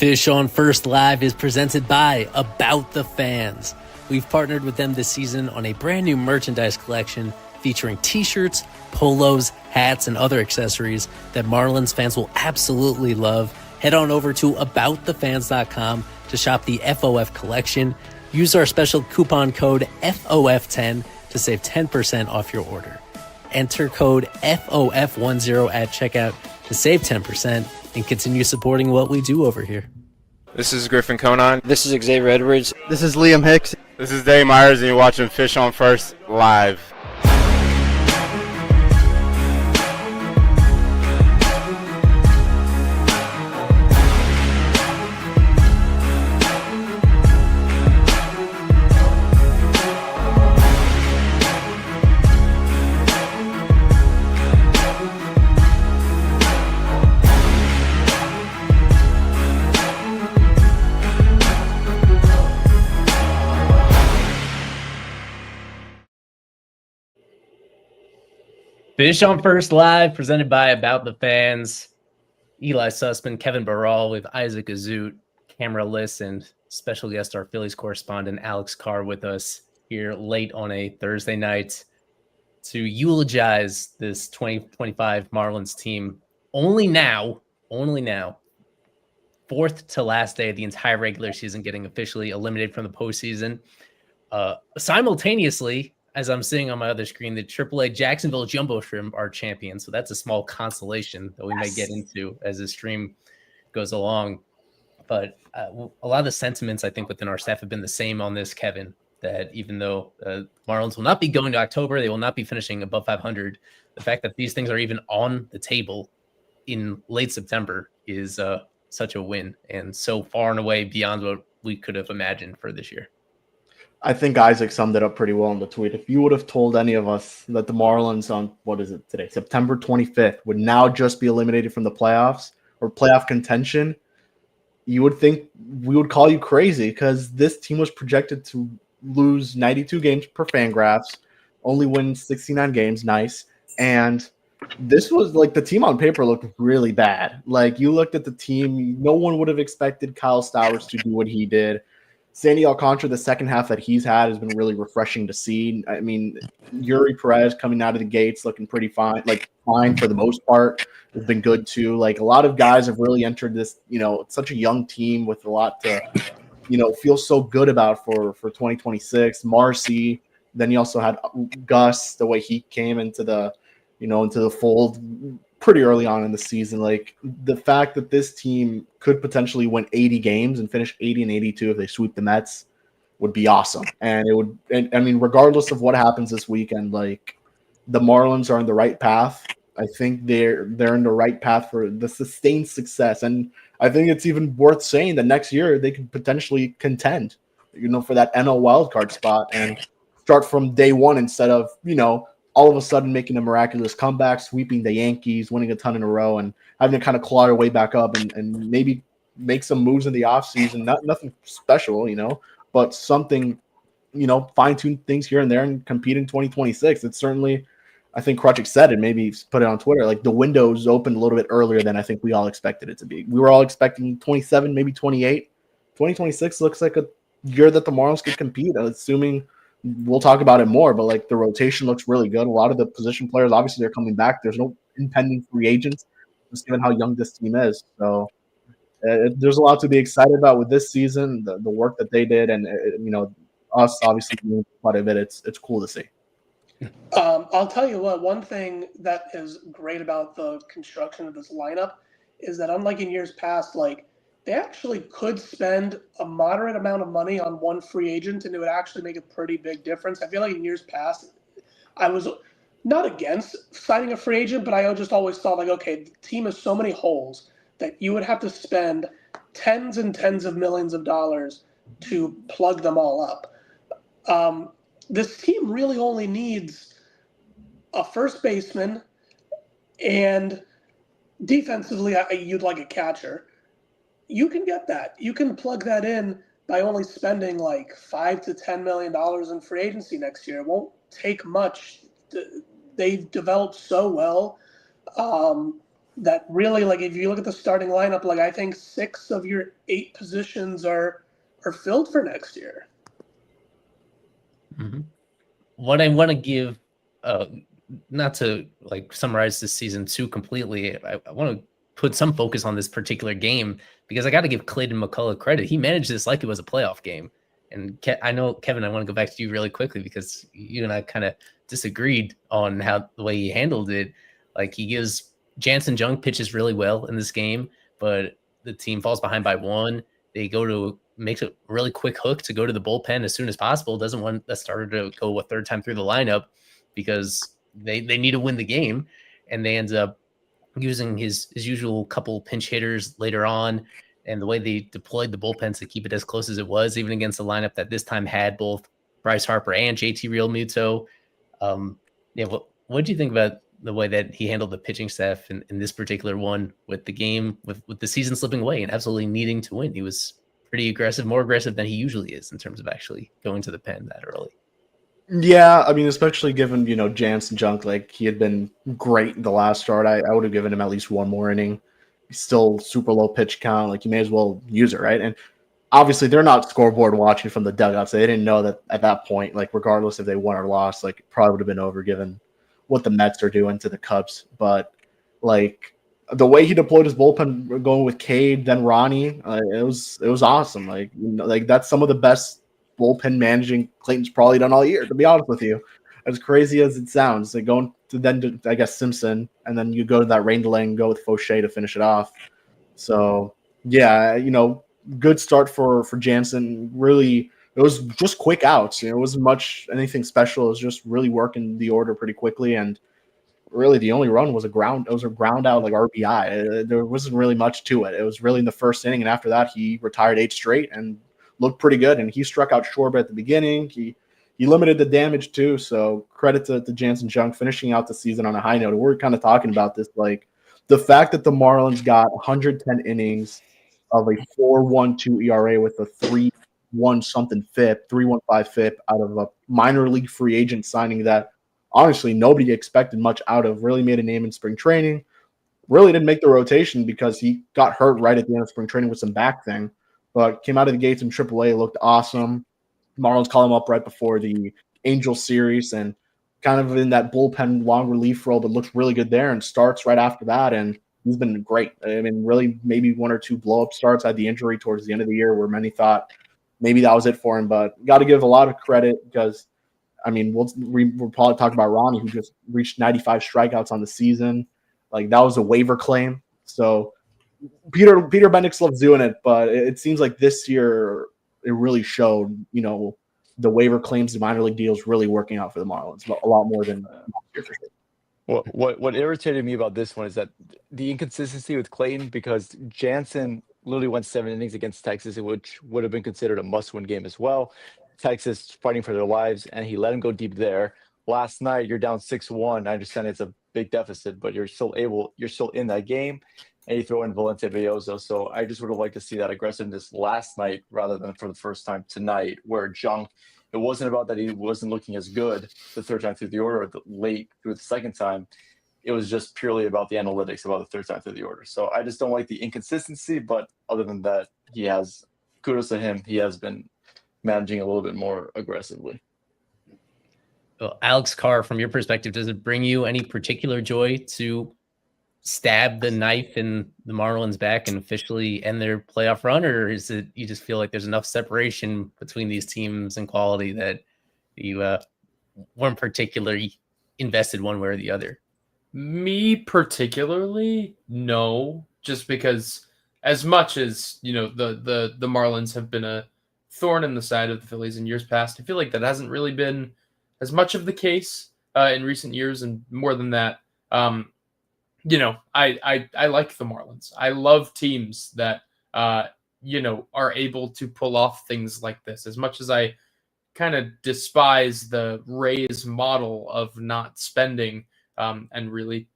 Fish on First Live is presented by About the Fans. We've partnered with them this season on a brand new merchandise collection featuring t-shirts, polos, hats, and other accessories that Marlins fans will absolutely love. Head on over to aboutthefans.com to shop the FOF collection. Use our special coupon code FOF10 to save 10% off your order. Enter code FOF10 at checkout to save 10% and continue supporting what we do over here. This is Griffin Conan. This is Xavier Edwards. This is Liam Hicks. This is Dave Myers, and you're watching Fish on First Live. Fish on First Live, presented by About the Fans. Eli Sussman, Kevin Barral with Isaac Azut, Camera Liss, and special guest, our Phillies correspondent, Alex Carr, with us here late on a Thursday night to eulogize this 2025 Marlins team. Only now, fourth to last day of the entire regular season, getting officially eliminated from the postseason. Simultaneously, as I'm seeing on my other screen, the AAA Jacksonville Jumbo Shrimp are champions. So that's a small consolation that we may get into as the stream goes along. But a lot of the sentiments, I think, within our staff have been the same on this, Kevin, that even though Marlins will not be going to October, they will not be finishing above 500. The fact that these things are even on the table in late September is such a win, and so far and away beyond what we could have imagined for this year. I think Isaac summed it up pretty well in the tweet. If you would have told any of us that the Marlins on, what is it today, September 25th, would now just be eliminated from the playoffs or playoff contention, you would think we would call you crazy, because this team was projected to lose 92 games per Fangraphs, only win 69 games, nice. And this was like, the team on paper looked really bad. Like, you looked at the team, no one would have expected Kyle Stowers to do what he did. Sandy Alcantara, the second half that he's had has been really refreshing to see. I mean, Yuri Perez coming out of the gates looking pretty fine, fine for the most part, has been good too. Like, a lot of guys have really entered this, such a young team with a lot to, feel so good about for 2026. Marcy, then you also had Gus, the way he came into the fold pretty early on in the season. Like, the fact that this team could potentially win 80 games and finish 80 and 82 if they sweep the Mets would be awesome. And it would, I mean, regardless of what happens this weekend, like, the Marlins are on the right path. I think they're in the right path for the sustained success. And I think it's even worth saying that next year they could potentially contend, for that NL wildcard spot and start from day one instead of, all of a sudden making a miraculous comeback, sweeping the Yankees, winning a ton in a row, and having to kind of claw their way back up and maybe make some moves in the offseason. Nothing special, but something, fine-tune things here and there and compete in 2026. It's certainly, I think Krutchik said it, maybe put it on Twitter, like, the window's opened a little bit earlier than I think we all expected it to be. We were all expecting 27, maybe 28. 2026 looks like a year that the Marlins could compete, assuming – we'll talk about it more, but like, the rotation looks really good. A lot of the position players, obviously, they're coming back. There's no impending free agents, just given how young this team is. So there's a lot to be excited about with this season, the work that they did, and us obviously doing quite a bit. It's cool to see. I'll tell you what, one thing that is great about the construction of this lineup is that, unlike in years past, like, they actually could spend a moderate amount of money on one free agent, and it would actually make a pretty big difference. I feel like in years past, I was not against signing a free agent, but I just always thought, like, okay, the team has so many holes that you would have to spend tens and tens of millions of dollars to plug them all up. This team really only needs a first baseman, and defensively, you'd like a catcher. You can get that. You can plug that in by only spending like $5 to $10 million in free agency next year. It won't take much. They've developed so well. that really, like, if you look at the starting lineup, like, I think 6 of your 8 positions are filled for next year. Mm-hmm. What I want to give, not to like summarize this season too completely, I want to put some focus on this particular game because I got to give Clayton McCullough credit. He managed this like it was a playoff game. And I know, Kevin, I want to go back to you really quickly because you and I kind of disagreed on how the way he handled it. Like he gives Jansen Junk pitches really well in this game, but the team falls behind by 1. They go to makes a really quick hook to go to the bullpen as soon as possible. Doesn't want the starter to go a third time through the lineup because they need to win the game. And they end up using his usual couple pinch hitters later on. And the way they deployed the bullpens to keep it as close as it was, even against a lineup that this time had both Bryce Harper and JT Realmuto. Yeah, what do you think about the way that he handled the pitching staff in this particular one with the game, with the season slipping away and absolutely needing to win? He was pretty aggressive, more aggressive than he usually is in terms of actually going to the pen that early. Yeah, I mean, especially given, Jansen Junk, like he had been great the last start. I would have given him at least one more inning. He's still super low pitch count. Like you may as well use it, right? And obviously they're not scoreboard watching from the dugouts. They didn't know that at that point, like regardless if they won or lost, like it probably would have been over given what the Mets are doing to the Cubs. But like the way he deployed his bullpen, going with Cade, then Ronnie, it was awesome. Like like that's some of the best bullpen managing Clayton's probably done all year. To be honest with you, as crazy as it sounds, like going to then to, I guess Simpson, and then you go to that rain delay and go with Fauché to finish it off. So yeah, good start for Jansen. Really, it was just quick outs. It wasn't much anything special. It was just really working the order pretty quickly, and really the only run was a ground. It was a ground out like RBI. There wasn't really much to it. It was really in the first inning, and after that he retired 8 straight and looked pretty good. And he struck out Schwarber at the beginning. He limited the damage too. So credit to Jansen Junk finishing out the season on a high note. We're kind of talking about this, like the fact that the Marlins got 110 innings of a 4.12 ERA with a 3.1 something FIP, 3.15 FIP out of a minor league free agent signing that honestly nobody expected much out of. Really made a name in spring training. Really didn't make the rotation because he got hurt right at the end of spring training with some back thing, but came out of the gates in AAA, looked awesome. Marlins call him up right before the Angels series and kind of in that bullpen long relief role, but looks really good there and starts right after that. And he's been great. I mean, really maybe 1 or 2 blow-up starts. Had the injury towards the end of the year where many thought maybe that was it for him, but got to give a lot of credit because, I mean, we'll probably talk about Ronnie, who just reached 95 strikeouts on the season. Like that was a waiver claim. So Peter Bendix loves doing it, but it seems like this year it really showed, the waiver claims, the minor league deals really working out for the Marlins a lot more than last year for sure. What irritated me about this one is that the inconsistency with Clayton, because Jansen literally went 7 innings against Texas, which would have been considered a must-win game as well. Texas fighting for their lives, and he let him go deep there. Last night, you're down 6-1. I understand it's a big deficit, but you're still in that game, and you throw in Valente Belloso. So I just would have liked to see that aggressiveness last night rather than for the first time tonight, where Junk, it wasn't about that he wasn't looking as good the third time through the order or late through the second time. It was just purely about the analytics about the third time through the order. So I just don't like the inconsistency, but other than that, kudos to him. He has been managing a little bit more aggressively. Well, Alex Carr, from your perspective, does it bring you any particular joy to stab the knife in the Marlins back and officially end their playoff run, or is it you just feel like there's enough separation between these teams and quality that you weren't particularly invested one way or the other? Me particularly, no, just because as much as the Marlins have been a thorn in the side of the Phillies in years past, I feel like that hasn't really been as much of the case in recent years, and more than that, I like the Marlins. I love teams that are able to pull off things like this. As much as I kind of despise the Rays model of not spending and really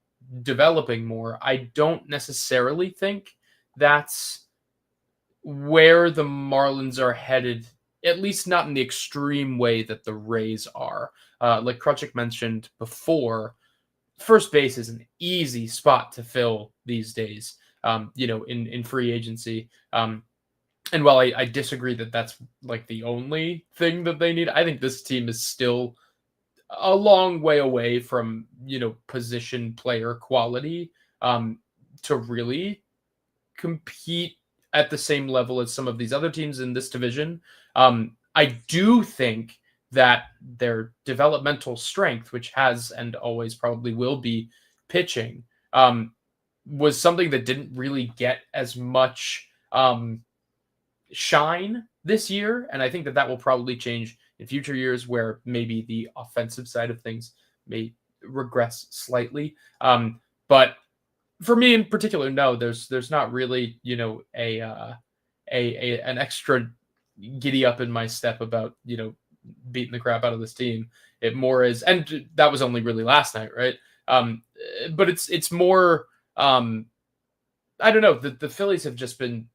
developing more, I don't necessarily think that's where the Marlins are headed, at least not in the extreme way that the Rays are. Like Krutchik mentioned before, first base is an easy spot to fill these days, in free agency. And while I disagree that that's like the only thing that they need, I think this team is still a long way away from, position player quality to really compete at the same level as some of these other teams in this division. I do think that their developmental strength, which has and always probably will be pitching, was something that didn't really get as much shine this year. And I think that will probably change in future years, where maybe the offensive side of things may regress slightly. But for me in particular, no, there's not really, an extra giddy up in my step about, beating the crap out of this team. It more is, and that was only really last night, right? But it's more, I don't know. The Phillies have just been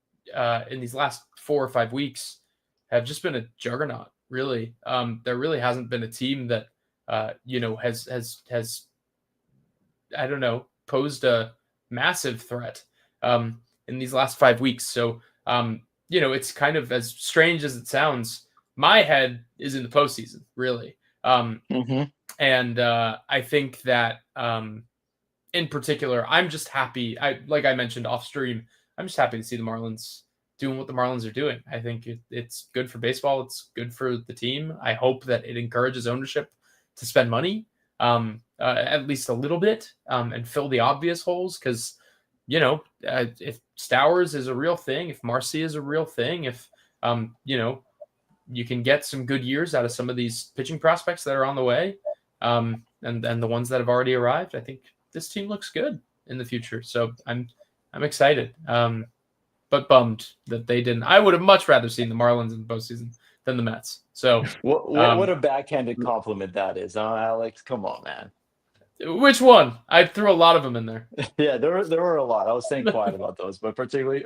in these last 4 or 5 weeks have just been a juggernaut. Really, there really hasn't been a team that has I don't know, posed a massive threat in these last 5 weeks. So it's kind of, as strange as it sounds, my head is in the postseason, really. And I think that in particular, I'm just happy. Like I mentioned off stream, I'm just happy to see the Marlins doing what the Marlins are doing. I think it's good for baseball. It's good for the team. I hope that it encourages ownership to spend money, at least a little bit, and fill the obvious holes. Because, if Stowers is a real thing, if Marcy is a real thing, if, you can get some good years out of some of these pitching prospects that are on the way, and the ones that have already arrived, I think this team looks good in the future. So I'm excited. But bummed that they didn't. I would have much rather seen the Marlins in the postseason than the Mets. So what a backhanded compliment that is, huh, Alex? Come on, man. Which one? I threw a lot of them in there. Yeah, there were a lot. I was staying quiet about those, but particularly,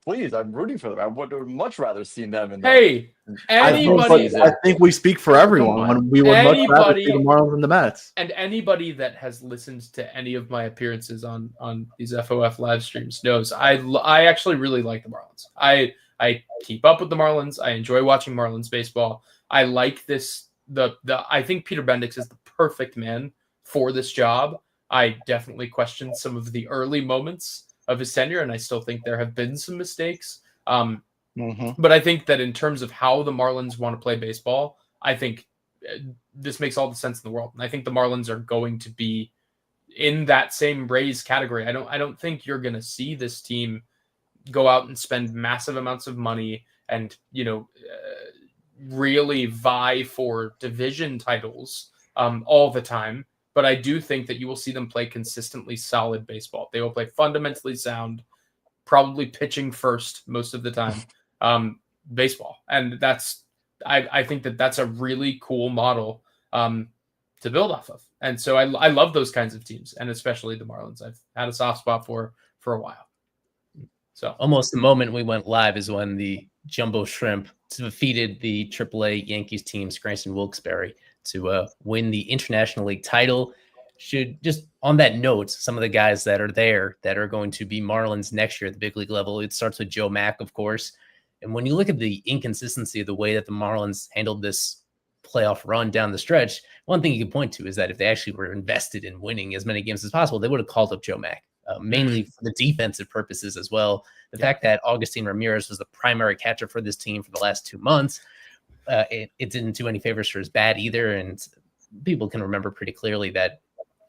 please, I'm rooting for them. I would have much rather seen them in the. Hey, anybody. I think we speak for everyone when we would much rather see the Marlins than the Mets. And anybody that has listened to any of my appearances on these FOF live streams knows I actually really like the Marlins. I keep up with the Marlins. I enjoy watching Marlins baseball. I like this. I think Peter Bendix is the perfect man for this job. I definitely questioned some of the early moments of his tenure, and I still think there have been some mistakes. But I think that in terms of how the Marlins want to play baseball, I think this makes all the sense in the world. And I think the Marlins are going to be in that same Rays category. I don't think you're going to see this team go out and spend massive amounts of money and, really vie for division titles all the time. But I do think that you will see them play consistently solid baseball. They will play fundamentally sound, probably pitching first most of the time, baseball. And I think that that's a really cool model to build off of. And so I love those kinds of teams, and especially the Marlins. I've had a soft spot for a while. So almost the moment we went live is when the Jumbo Shrimp defeated the AAA Yankees team, Scranton Wilkes-Barre, to win the International League title. Should just on that note, some of the guys that are there that are going to be Marlins next year at the big league level, it starts with Joe Mack, of course. And when you look at the inconsistency of the way that the Marlins handled this playoff run down the stretch, one thing you can point to is that if they actually were invested in winning as many games as possible, they would have called up Joe Mack, mainly for the defensive purposes as well. The fact that Augustin Ramirez was the primary catcher for this team for the last 2 months, it didn't do any favors for his bat either. And people can remember pretty clearly that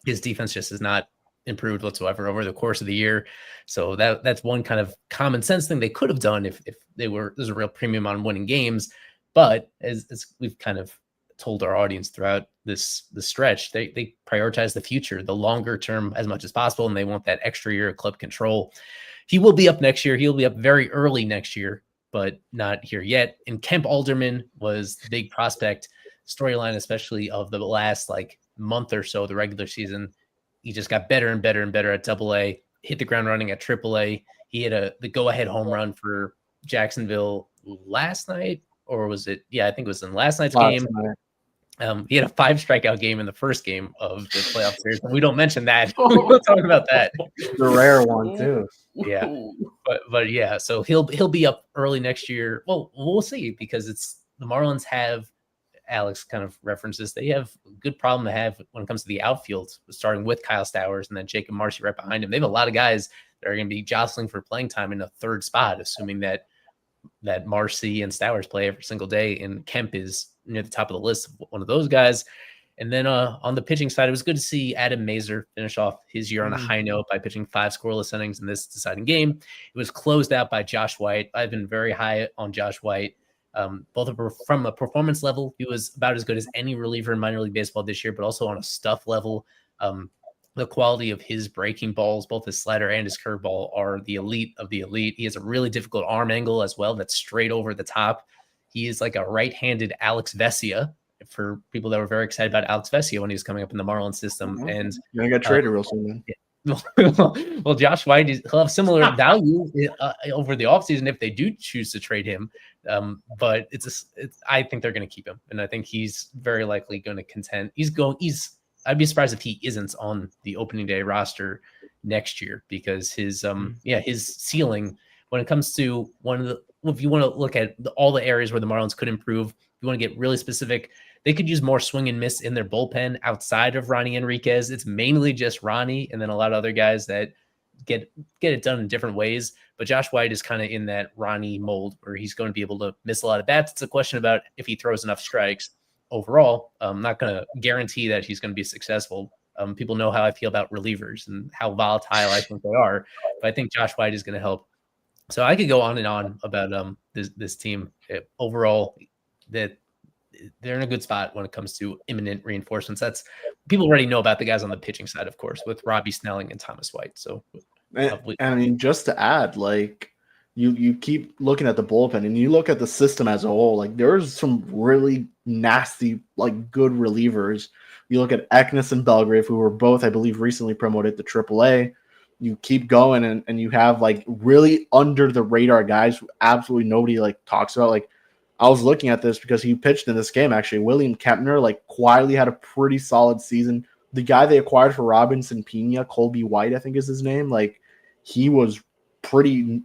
his defense just has not improved whatsoever over the course of the year. So that's one kind of common sense thing they could have done if there's a real premium on winning games. But as we've kind of told our audience throughout the stretch, they prioritize the future, the longer term as much as possible. And they want that extra year of club control. He will be up next year. He'll be up very early next year, but not here yet. And Kemp Alderman was the big prospect storyline, especially of the last month or so, the regular season. He just got better and better and better at AA, hit the ground running at AAA. He had the go-ahead home run for Jacksonville last night, or was it? Yeah, I think it was in last night's game. He had a 5 strikeout game in the first game of the playoff series. We don't mention that. We don't talk about that. The rare one too. Yeah, but yeah, so he'll be up early next year. Well, we'll see, because it's the Marlins have, Alex kind of references, they have a good problem to have when it comes to the outfield, starting with Kyle Stowers and then Jacob Marcy right behind him. They have a lot of guys that are going to be jostling for playing time in a third spot, assuming that Marcy and Stowers play every single day, and Kemp is near the top of the list of one of those guys. And then on the pitching side, it was good to see Adam Mazur finish off his year on a high note by pitching 5 scoreless innings in this deciding game. It was closed out by Josh White. I've been very high on Josh White. Both from a performance level, he was about as good as any reliever in minor league baseball this year, but also on a stuff level. The quality of his breaking balls, both his slider and his curveball, are the elite of the elite. He has a really difficult arm angle as well that's straight over the top. He is like a right-handed Alex Vesia, for people that were very excited about Alex Vesia when he was coming up in the Marlins system. Mm-hmm. And you're gonna get traded real soon, man. Well, Josh White, he'll have similar value over the offseason if they do choose to trade him. But I think they're going to keep him, and I think he's very likely going to contend. I'd be surprised if he isn't on the opening day roster next year, because his ceiling, when it comes to if you want to look at all the areas where the Marlins could improve, if you want to get really specific, they could use more swing and miss in their bullpen outside of Ronnie Enriquez. It's mainly just Ronnie, and then a lot of other guys that get it done in different ways. But Josh White is kind of in that Ronnie mold, where he's going to be able to miss a lot of bats. It's a question about if he throws enough strikes. Overall, I'm not going to guarantee that he's going to be successful. People know how I feel about relievers and how volatile I think they are, but I think Josh White is going to help. So I could go on and on about this team overall, that they're in a good spot when it comes to imminent reinforcements. That's, people already know about the guys on the pitching side, of course, with Robbie Snelling and Thomas White. So, I mean, just to add, like, you keep looking at the bullpen and you look at the system as a whole, like, there's some really nasty, like, good relievers. You look at Eknes and Belgrave, who were both, I believe, recently promoted to AAA. You keep going and you have, like, really under the radar guys who absolutely nobody, like, talks about. Like, I was looking at this because he pitched in this game, actually. William Kempner, like, quietly had a pretty solid season. The guy they acquired for Robinson Pena, Colby White, I think is his name, like, he was pretty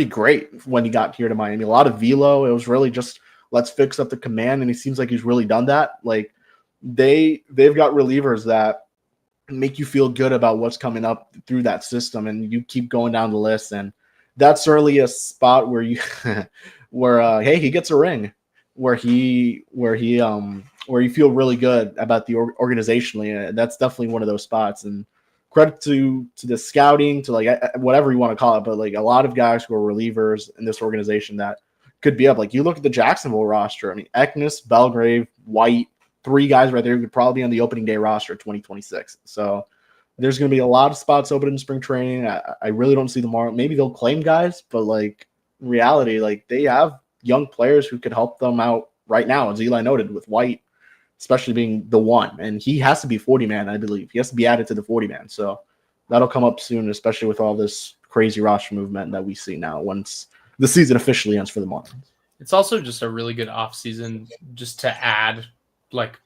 great when he got here to Miami. A lot of velo. It was really just, let's fix up the command, and he seems like he's really done that. Like, they've got relievers that make you feel good about what's coming up through that system, and you keep going down the list, and that's certainly a spot where you where hey, he gets a ring, where you feel really good about the organizationally. That's definitely one of those spots. And credit to the scouting, to, like, whatever you want to call it, but, like, a lot of guys who are relievers in this organization that could be up. Like, you look at the Jacksonville roster. I mean, Eknes, Belgrave, White, 3 guys right there who could probably be on the opening day roster 2026. So there's going to be a lot of spots open in spring training. I really don't see the Marlins. Maybe they'll claim guys, but, like, in reality, like, they have young players who could help them out right now, as Eli noted, with White especially being the one. And he has to be 40-man, I believe. He has to be added to the 40-man. So that'll come up soon, especially with all this crazy roster movement that we see now once the season officially ends for the Marlins. It's also just a really good offseason just to add, like,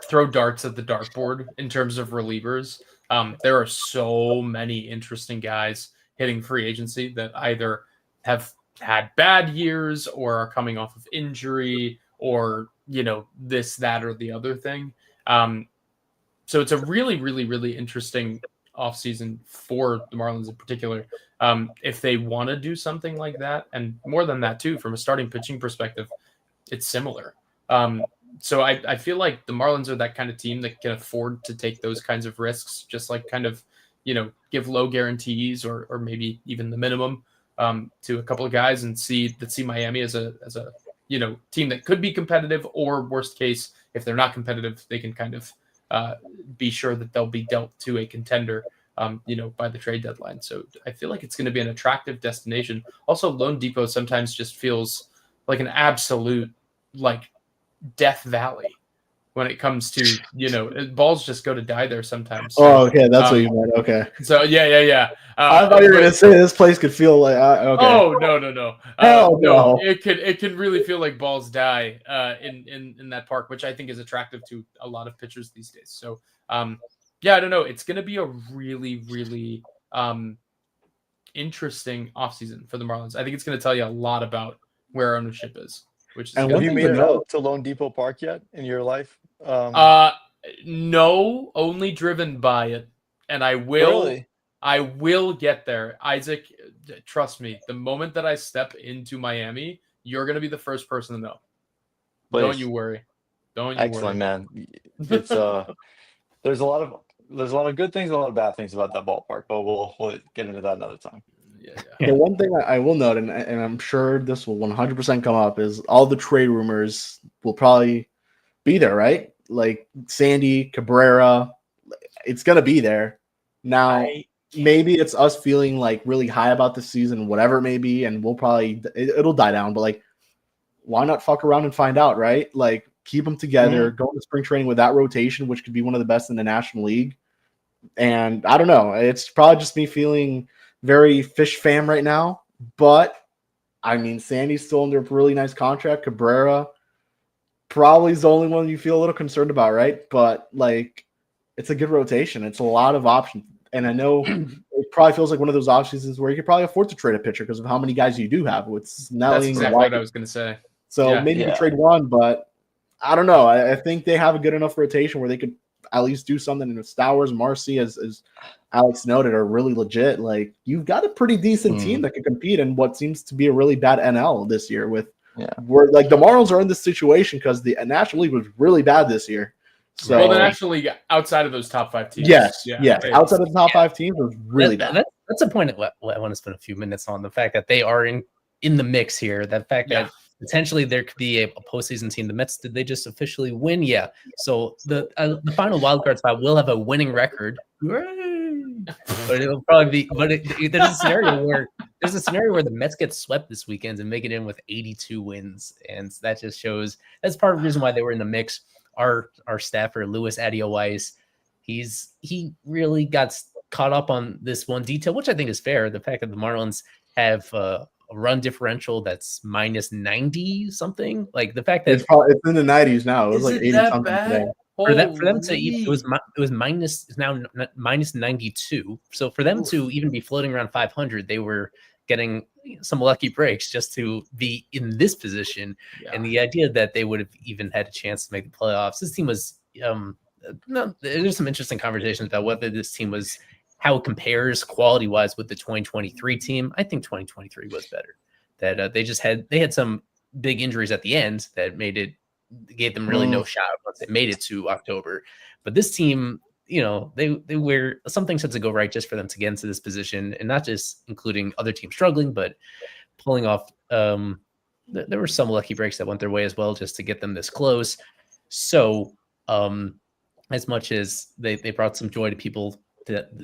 throw darts at the dartboard in terms of relievers. There are so many interesting guys hitting free agency that either have had bad years or are coming off of injury or, this, that, or the other thing. So it's a really, really, really interesting offseason for the Marlins in particular. If they want to do something like that, and more than that too, from a starting pitching perspective, it's similar. So I feel like the Marlins are that kind of team that can afford to take those kinds of risks, just like kind of, give low guarantees or maybe even the minimum to a couple of guys, and see Miami as a team that could be competitive, or worst case, if they're not competitive, they can kind of be sure that they'll be dealt to a contender, by the trade deadline. So I feel like it's going to be an attractive destination. Also, Lone Depot sometimes just feels like an absolute, like, death valley when it comes to, balls just go to die there sometimes. Oh, okay, that's what you meant. Okay. So yeah. I thought you were gonna say this place could feel like okay. Oh no. Hell no. It can really feel like balls die in that park, which I think is attractive to a lot of pitchers these days. So yeah, I don't know. It's gonna be a really, really interesting offseason for the Marlins. I think it's gonna tell you a lot about where ownership is. Which is Have you made it out to Lone Depot Park yet in your life? No, only driven by it, and I will. Really? I will get there, Isaac. Trust me. The moment that I step into Miami, you're gonna be the first person to know. Please. Don't you worry. Excellent, man. It's there's a lot of good things, and a lot of bad things about that ballpark, but we'll get into that another time. The one thing I will note, and I'm sure this will 100% come up, is all the trade rumors will probably be there, right? Like Sandy, Cabrera, it's going to be there. Now, maybe it's us feeling like really high about the season, whatever it may be, and it'll die down, but like, why not fuck around and find out, right? Like, keep them together, go into spring training with that rotation, which could be one of the best in the National League. And I don't know, it's probably just me feeling very fish fam right now, but I mean, Sandy's still under a really nice contract. Cabrera probably is the only one you feel a little concerned about, right? But like, it's a good rotation. It's a lot of options, and I know it probably feels like one of those off seasons where you could probably afford to trade a pitcher because of how many guys you do have. With Snelling, that's exactly what I was going to say. So maybe you trade one, but I don't know. I think they have a good enough rotation where they could at least do something. And Stowers, Marcy, as Alex noted, are really legit. Like, you've got a pretty decent team that can compete in what seems to be a really bad NL this year. Where like the Marlins are in this situation because the National League was really bad this year. So the National League outside of those top 5 teams. Yes. Outside of the top 5 teams was really bad. That's a point I want to spend a few minutes on, the fact that they are in the mix here. That fact that potentially there could be a postseason team. The Mets, did they just officially win? Yeah. So the final wildcard spot will have a winning record. But it'll probably be. But there's a scenario where the Mets get swept this weekend and make it in with 82 wins, and that just shows that's part of the reason why they were in the mix. Our staffer Luis Adioais, he really got caught up on this one detail, which I think is fair. The fact that the Marlins have a run differential that's minus 90 something, like the fact that it's in the 90s now. It was like 80 something today. For them to it was minus 92. So for them to even be floating around 500, they were getting some lucky breaks just to be in this position. Yeah. And the idea that they would have even had a chance to make the playoffs. This team was there's some interesting conversations about whether this team was, how it compares quality wise with the 2023 team. I think 2023 was better. That they had some big injuries at the end that gave them really no shot once they made it to October. But this team, they were some things had to go right just for them to get into this position, and not just including other teams struggling, but pulling off. There were some lucky breaks that went their way as well, just to get them this close. So, as much as they brought some joy to people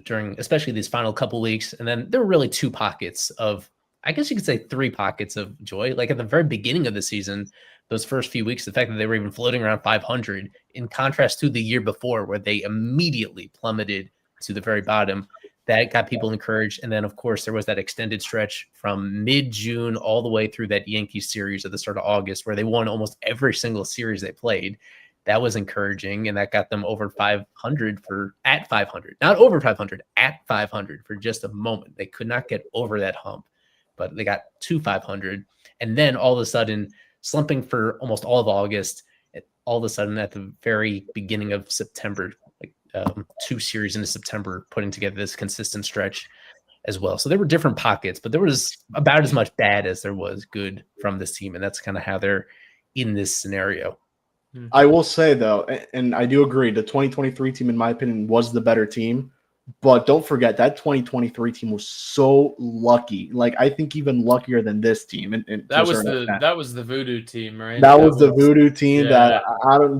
during, especially these final couple weeks, and then there were really 2 pockets of, I guess you could say 3 pockets of joy. Like at the very beginning of the season, those first few weeks, the fact that they were even floating around 500, in contrast to the year before where they immediately plummeted to the very bottom, that got people encouraged. And then, of course, there was that extended stretch from mid-June all the way through that Yankees series at the start of August, where they won almost every single series they played. That was encouraging, and that got them over 500 at 500, not over 500, at 500 for just a moment. They could not get over that hump, but they got to 500. And then all of a sudden, slumping for almost all of August, all of a sudden at the very beginning of September, like 2 series into September, putting together this consistent stretch as well. So there were different pockets, but there was about as much bad as there was good from this team. And that's kind of how they're in this scenario. I will say, though, and I do agree, the 2023 team, in my opinion, was the better team. But don't forget, that 2023 team was so lucky. Like, I think even luckier than this team. And that was the voodoo team, right? That was the voodoo team that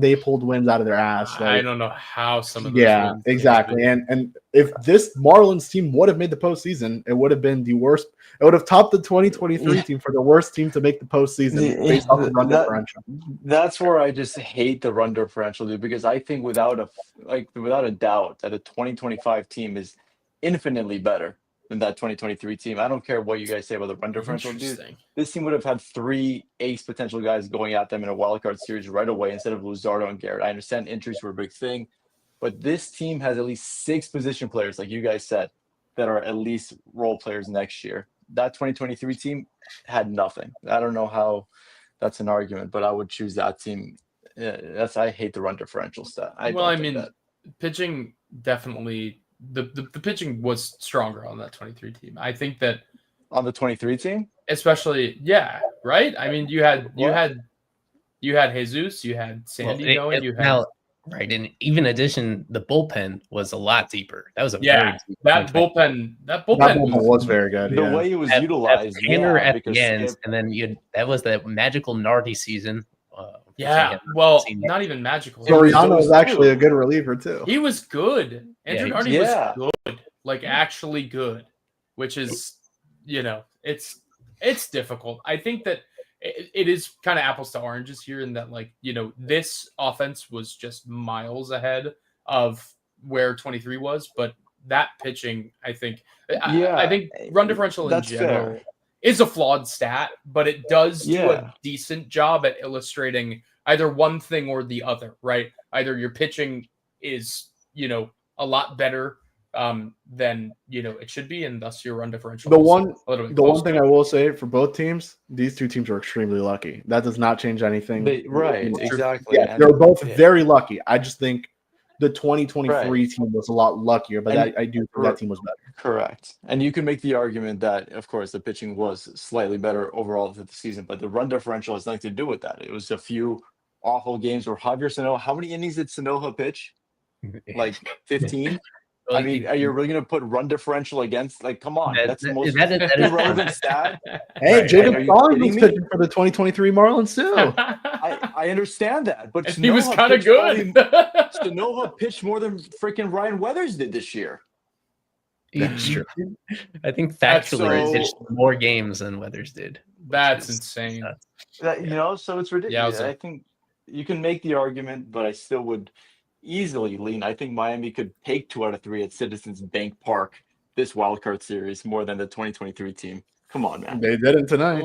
they pulled wins out of their ass. Like, I don't know how some of those wins exactly. And if this Marlins team would have made the postseason, it would have been the worst. It would have topped the 2023 team for the worst team to make the postseason based off the run differential. That's where I just hate the run differential, dude, because I think without a doubt that a 2025 team is infinitely better than that 2023 team. I don't care what you guys say about the run differential, dude. This team would have had 3 ace potential guys going at them in a wild card series right away instead of Luzardo and Garrett. I understand injuries were a big thing, but this team has at least 6 position players, like you guys said, that are at least role players next year. That 2023 team had nothing. I don't know how that's an argument, but I would choose that team. Yeah, I hate the run differential stat. Pitching definitely the pitching was stronger on that 23 team. I think that on the 23 team, especially, yeah, right. I mean, you had Jesus, you had Sandy going, you had. Right, and even addition, the bullpen was a lot deeper. That was a very deep bullpen was very good. The way it was utilized, at the end, and then that was that magical Nardi season. Not even magical. Soriano was actually a good reliever too. He was good. Andrew Nardi was good, like actually good, which is, it's difficult. I think that it is kind of apples to oranges here in that, this offense was just miles ahead of where 23 was, but that pitching, I think run differential in general is a flawed stat, but it does do a decent job at illustrating either one thing or the other, right? Either your pitching is, a lot better than it should be, and thus your run differential. The one thing I will say for both teams, these two teams are extremely lucky. That does not change anything. Exactly. Yeah, they're both very lucky. I just think the 2023 team was a lot luckier, but I do think that team was better. Correct. And you can make the argument that, of course, the pitching was slightly better overall for the season, but the run differential has nothing to do with that. It was a few awful games where Javier Sanoja, how many innings did Sanoja pitch? Like 15? I mean, are you really going to put run differential against? Come on, that's the most irrelevant stat. Hey, Jacob Stallings was pitching for the 2023 Marlins too. I understand that, but he was kind of good. Sanoja pitched more than freaking Ryan Weathers did this year. That's true. I think factually he pitched more games than Weathers did. That's insane. So it's ridiculous. I think you can make the argument, but I still would easily lean. I think Miami could take 2 out of 3 at Citizens Bank Park this wildcard series more than the 2023 team. Come on, man. They did it tonight.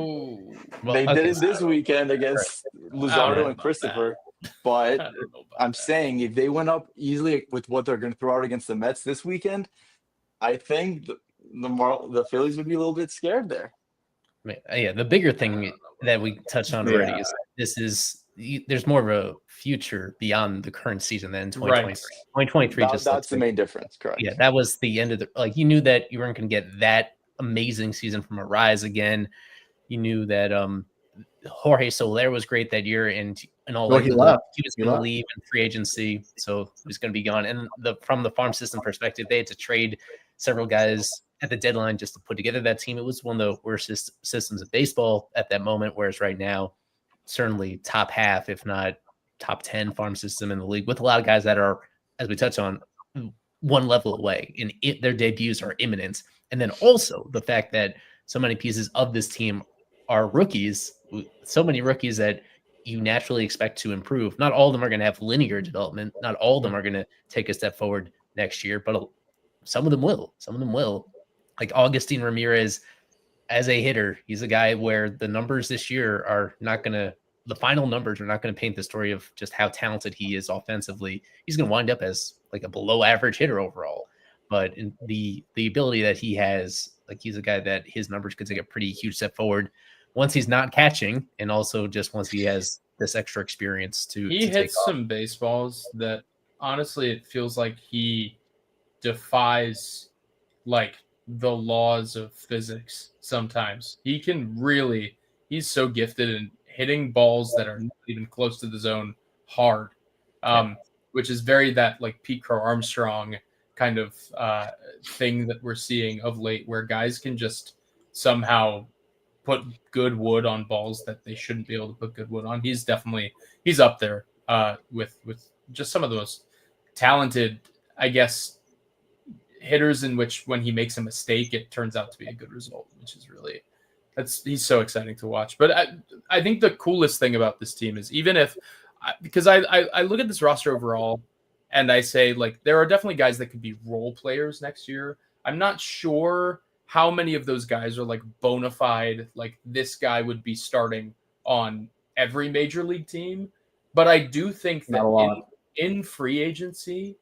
They did it this weekend against Luzardo and Christopher. But I'm saying if they went up easily with what they're going to throw out against the Mets this weekend, I think the Phillies would be a little bit scared there. Yeah, the bigger thing that we touched on already is there's more of a future beyond the current season than 2023. 2023 that's the main difference, correct? Yeah, that was the end of you knew that you weren't going to get that amazing season from Arise again. You knew that Jorge Soler was great that year, and all he left. He was going to leave in free agency, so he was going to be gone. And from the farm system perspective, they had to trade several guys at the deadline just to put together that team. It was one of the worst systems of baseball at that moment, whereas right now, certainly top half, if not top 10 farm system in the league, with a lot of guys that are, as we touch on, one level away, and their debuts are imminent. And then also the fact that so many pieces of this team are rookies, so many rookies that you naturally expect to improve. Not all of them are going to have linear development. Not all of them are going to take a step forward next year, but some of them will. Some of them will. Like Augustin Ramirez, as a hitter, he's a guy where the numbers this year are not going to, the final numbers are not going to paint the story of just how talented he is offensively. He's going to wind up as like a below average hitter overall. But in the ability that he has, like he's a guy that his numbers could take a pretty huge step forward once he's not catching, and also just once he has this extra experience to hits some baseballs that honestly it feels like he defies like the laws of physics sometimes. He's so gifted in hitting balls that are not even close to the zone hard, which is very that like Pete Crow Armstrong kind of thing that we're seeing of late, where guys can just somehow put good wood on balls that they shouldn't be able to put good wood on. He's up there with just some of the most talented, I guess, hitters in which when he makes a mistake, it turns out to be a good result, which is really he's so exciting to watch. But I think the coolest thing about this team is even if because I look at this roster overall and I say like there are definitely guys that could be role players next year. I'm not sure how many of those guys are like bona fide, like this guy would be starting on every major league team. But I do think that in free agency,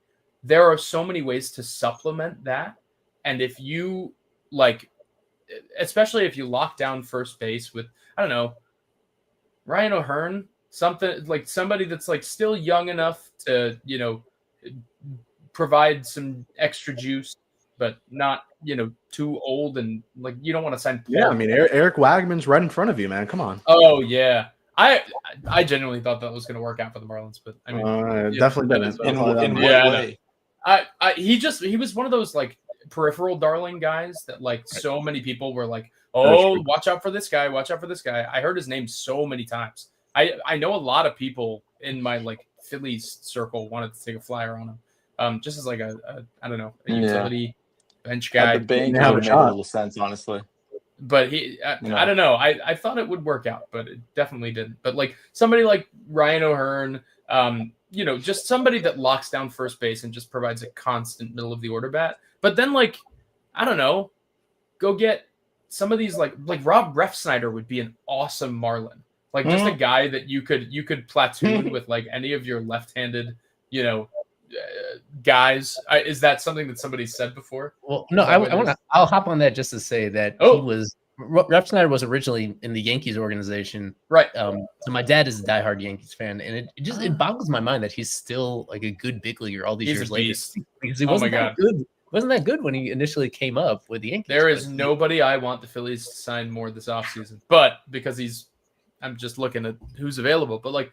there are so many ways to supplement that. And if you like, especially if you lock down first base with, I don't know, Ryan O'Hearn, something like somebody that's like still young enough to, you know, provide some extra juice, but not, you know, too old and like you don't want to sign. Yeah, I mean, Eric Wagman's right in front of you, man. Come on. Oh yeah, I genuinely thought that was going to work out for the Marlins, but I mean, definitely didn't. In what way? He was one of those like peripheral darling guys that like so many people were like, oh, watch out for this guy, watch out for this guy. I heard his name so many times. I know a lot of people in my like Phillies circle wanted to take a flyer on him, just as like a I don't know, a utility bench guy. At the bank would have made a little sense, honestly. But I don't know. I thought it would work out, but it definitely didn't. But like somebody like Ryan O'Hearn, you know, just somebody that locks down first base and just provides a constant middle of the order bat. But then like, I don't know, go get some of these like Rob Refsnyder would be an awesome Marlin. Like just a guy that you could platoon with like any of your left-handed, you know, guys. Is that something that somebody said before? Well, no, I'll hop on that just to say that Refsnyder was originally in the Yankees organization, right? So my dad is a diehard Yankees fan, and it boggles my mind that he's still like a good big leaguer all these years later. Because he wasn't that good. Wasn't that good when he initially came up with the Yankees? There is nobody I want the Phillies to sign more this offseason, but because I'm just looking at who's available, but like,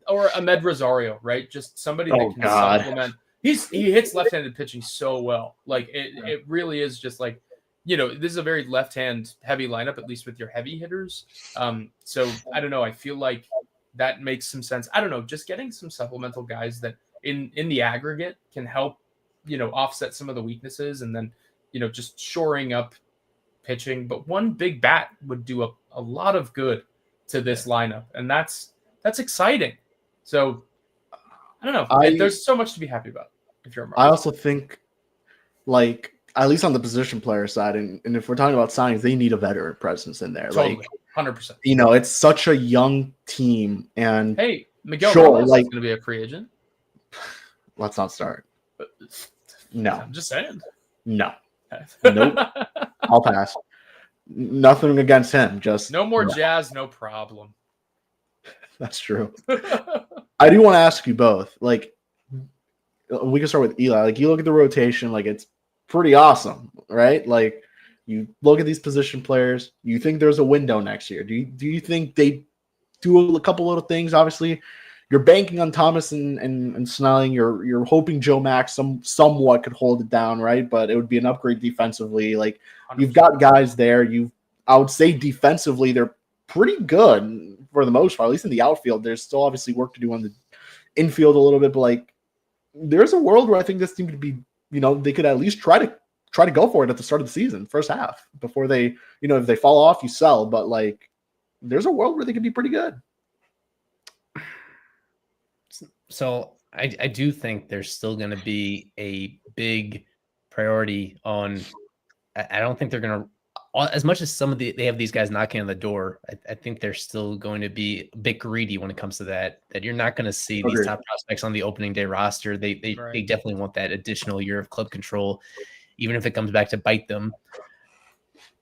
or Ahmed Rosario, right? Just somebody that can supplement. He hits left-handed pitching so well. Like it really is just like, you know, this is a very left-hand heavy lineup, at least with your heavy hitters. So I don't know. I feel like that makes some sense. I don't know, just getting some supplemental guys that in the aggregate can help, you know, offset some of the weaknesses and then, you know, just shoring up pitching. But one big bat would do a lot of good to this lineup. And that's exciting. So I don't know. There's so much to be happy about if you're a Marlins. I also think like, at least on the position player side, and if we're talking about signings, they need a veteran presence in there. Totally. Like 100%. You know, it's such a young team. And hey, Miguel Robles is going to be a free agent. Let's not start. No. I'm just saying. No. Nope. I'll pass. Nothing against him. Just no more Jazz, no problem. That's true. I do want to ask you both. Like, we can start with Eli. Like, you look at the rotation, like it's pretty awesome, right? Like, you look at these position players. You think there's a window next year? Do you think they do a couple little things? Obviously, you're banking on Thomas and Snelling. You're hoping Joe Max somewhat could hold it down, right? But it would be an upgrade defensively. Like 100%. You've got guys there. I would say defensively they're pretty good for the most part. At least in the outfield, there's still obviously work to do on the infield a little bit. But like, there's a world where I think this team could be, you know, they could at least try to go for it at the start of the season, first half, before they, you know, if they fall off, you sell. But like, there's a world where they could be pretty good. So I do think there's still going to be a big priority on. I don't think they're going to, as much as they have these guys knocking on the door. I think they're still going to be a bit greedy when it comes to that. That you're not going to see these top prospects on the opening day roster. They definitely want that additional year of club control, even if it comes back to bite them.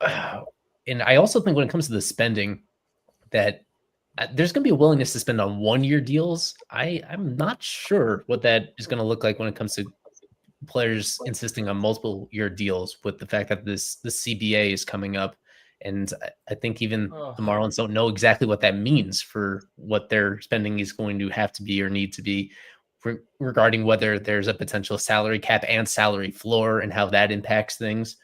And I also think when it comes to the spending, that there's going to be a willingness to spend on 1-year deals. I'm not sure what that is going to look like when it comes to players insisting on multiple year deals with the fact that the CBA is coming up. And I think even the Marlins don't know exactly what that means for what their spending is going to have to be or need to be regarding whether there's a potential salary cap and salary floor and how that impacts things.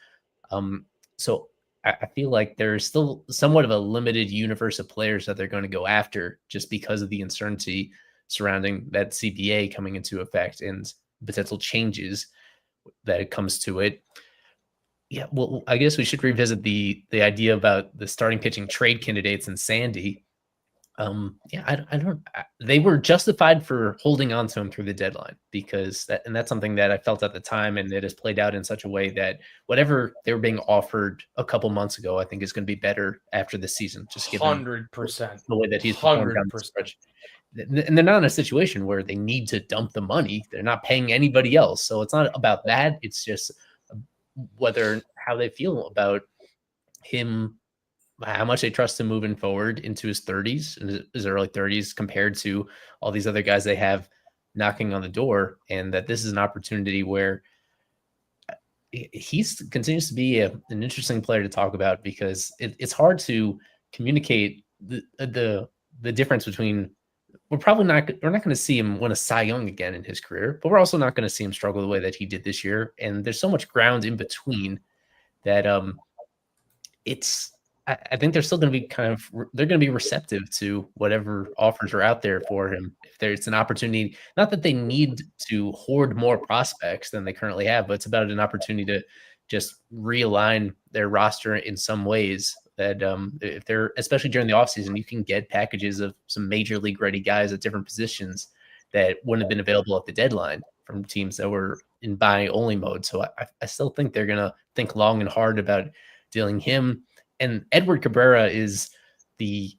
So I feel like there's still somewhat of a limited universe of players that they're going to go after just because of the uncertainty surrounding that CBA coming into effect and potential changes. that it comes to it. Yeah, well, I guess we should revisit the idea about the starting pitching trade candidates and Sandy. They were justified for holding on to him through the deadline because that's something that I felt at the time, and it has played out in such a way that whatever they were being offered a couple months ago, I think is going to be better after the season. Just given 100% the way that he's performed down the stretch. And they're not in a situation where they need to dump the money. They're not paying anybody else, so it's not about that. It's just how they feel about him, how much they trust him moving forward into his 30s and his early 30s compared to all these other guys they have knocking on the door, and that this is an opportunity where he continues to be an interesting player to talk about because it's hard to communicate the difference between we're not going to see him win a Cy Young again in his career, but we're also not going to see him struggle the way that he did this year. And there's so much ground in between that I think they're still going to be they're going to be receptive to whatever offers are out there for him. If there's an opportunity, not that they need to hoard more prospects than they currently have, but it's about an opportunity to just realign their roster in some ways that if they're, especially during the offseason, you can get packages of some major league ready guys at different positions that wouldn't have been available at the deadline from teams that were in buying only mode. So I still think they're going to think long and hard about dealing him. And Edward Cabrera is we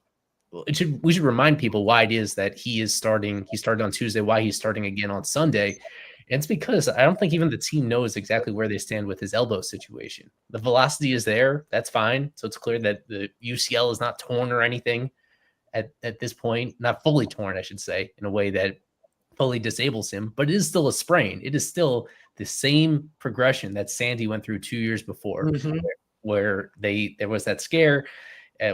should remind people why it is that he is starting. He started on Tuesday, why he's starting again on Sunday. And it's because I don't think even the team knows exactly where they stand with his elbow situation. The velocity is there. That's fine. So it's clear that the UCL is not torn or anything at this point, not fully torn, I should say, in a way that fully disables him, but it is still a sprain. It is still the same progression that Sandy went through 2 years before, where there was that scare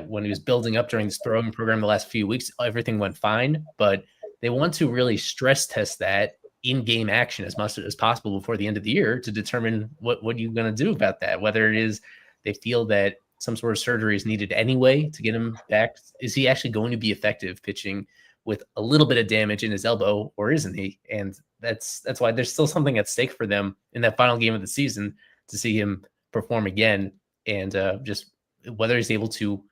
when he was building up during this throwing program the last few weeks. Everything went fine, but they want to really stress test that in-game action as much as possible before the end of the year to determine what you're going to do about that, whether it is they feel that some sort of surgery is needed anyway to get him back. Is he actually going to be effective pitching with a little bit of damage in his elbow, or isn't he? And that's why there's still something at stake for them in that final game of the season to see him perform again, and just whether he's able to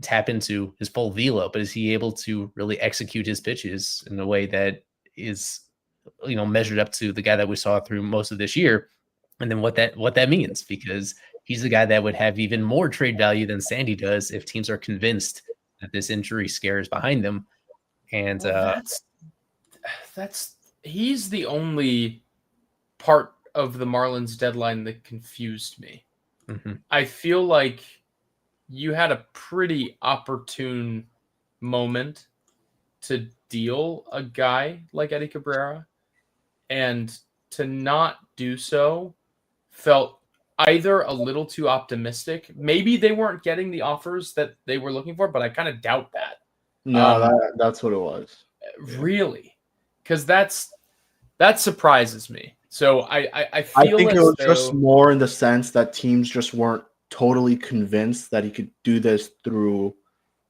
tap into his full velo, but is he able to really execute his pitches in a way that is, measured up to the guy that we saw through most of this year, and then what that means, because he's the guy that would have even more trade value than Sandy does if teams are convinced that this injury scare is behind them. And he's the only part of the Marlins deadline that confused me. I feel like you had a pretty opportune moment to deal a guy like Eddie Cabrera, and to not do so felt either a little too optimistic. Maybe they weren't getting the offers that they were looking for, but I kind of doubt that. No, that's what it was. Really? Because that surprises me. So I feel think it was just more in the sense that teams just weren't totally convinced that he could do this through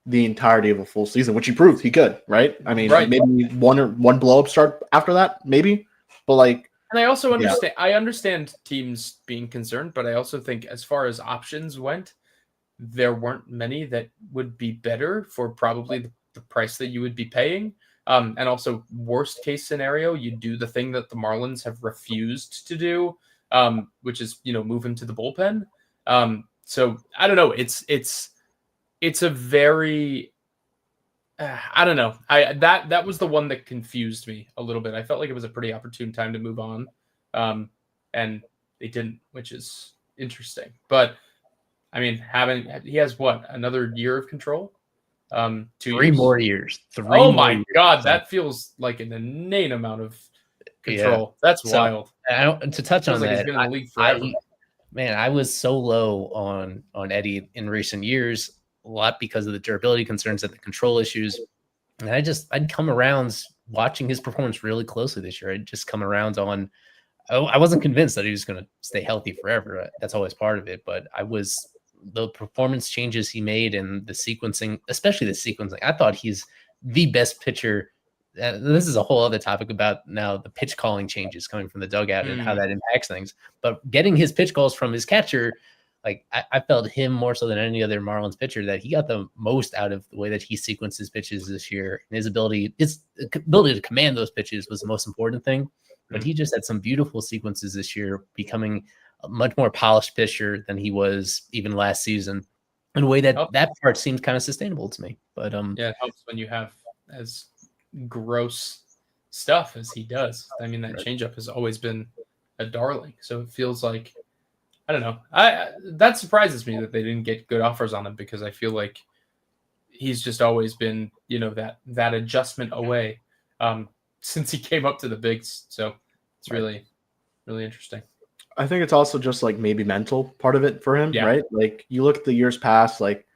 the entirety of a full season, which he proved he could, right? I mean, maybe one blow up start after that, maybe, but and I also understand. Yeah. I understand teams being concerned, but I also think, as far as options went, there weren't many that would be better for probably the price that you would be paying. And also, worst case scenario, you do the thing that the Marlins have refused to do, which is move him to the bullpen. So I don't know. It's a very I don't know. That was the one that confused me a little bit. I felt like it was a pretty opportune time to move on, and they didn't, which is interesting. But I mean, he has another year of control? 3 more years. Oh my God, that feels like an inane amount of control. Yeah. That's wild. To touch on that, he's been in the league forever. I was so low on Eddie in recent years, a lot because of the durability concerns and the control issues. And I'd come around watching his performance really closely this year. I'd just come around on, I wasn't convinced that he was going to stay healthy forever. That's always part of it. But the performance changes he made and the sequencing, especially the sequencing, I thought he's the best pitcher this is a whole other topic about now the pitch calling changes coming from the dugout and how that impacts things. But getting his pitch calls from his catcher, like I felt him more so than any other Marlins pitcher that he got the most out of the way that he sequenced his pitches this year. And his ability to command those pitches was the most important thing. But he just had some beautiful sequences this year, becoming a much more polished pitcher than he was even last season. In a way that that part seems kind of sustainable to me. But yeah, it helps when you have as gross stuff as he does. I mean, that changeup has always been a darling. So it feels like, I don't know. That surprises me that they didn't get good offers on him, because I feel like he's just always been, that adjustment away since he came up to the bigs. So it's really, really interesting. I think it's also just like maybe mental part of it for him, right? Like you look at the years past, like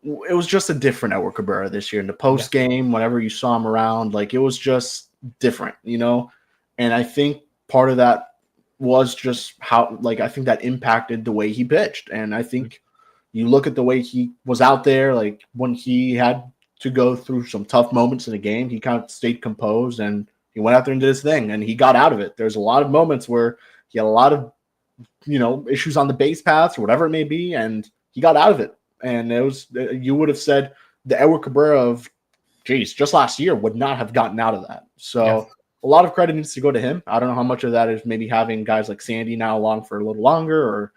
it was just a different Edward Cabrera this year in the post game. Whenever you saw him around, like it was just different, And I think part of that was just how, like, I think that impacted the way he pitched. And I think you look at the way he was out there, like when he had to go through some tough moments in the game, he kind of stayed composed and he went out there and did his thing and he got out of it. There's a lot of moments where he had a lot of, issues on the base paths or whatever it may be, and he got out of it. And it was, you would have said the Edward Cabrera of, just last year would not have gotten out of that. So a lot of credit needs to go to him. I don't know how much of that is maybe having guys like Sandy now along for a little longer, or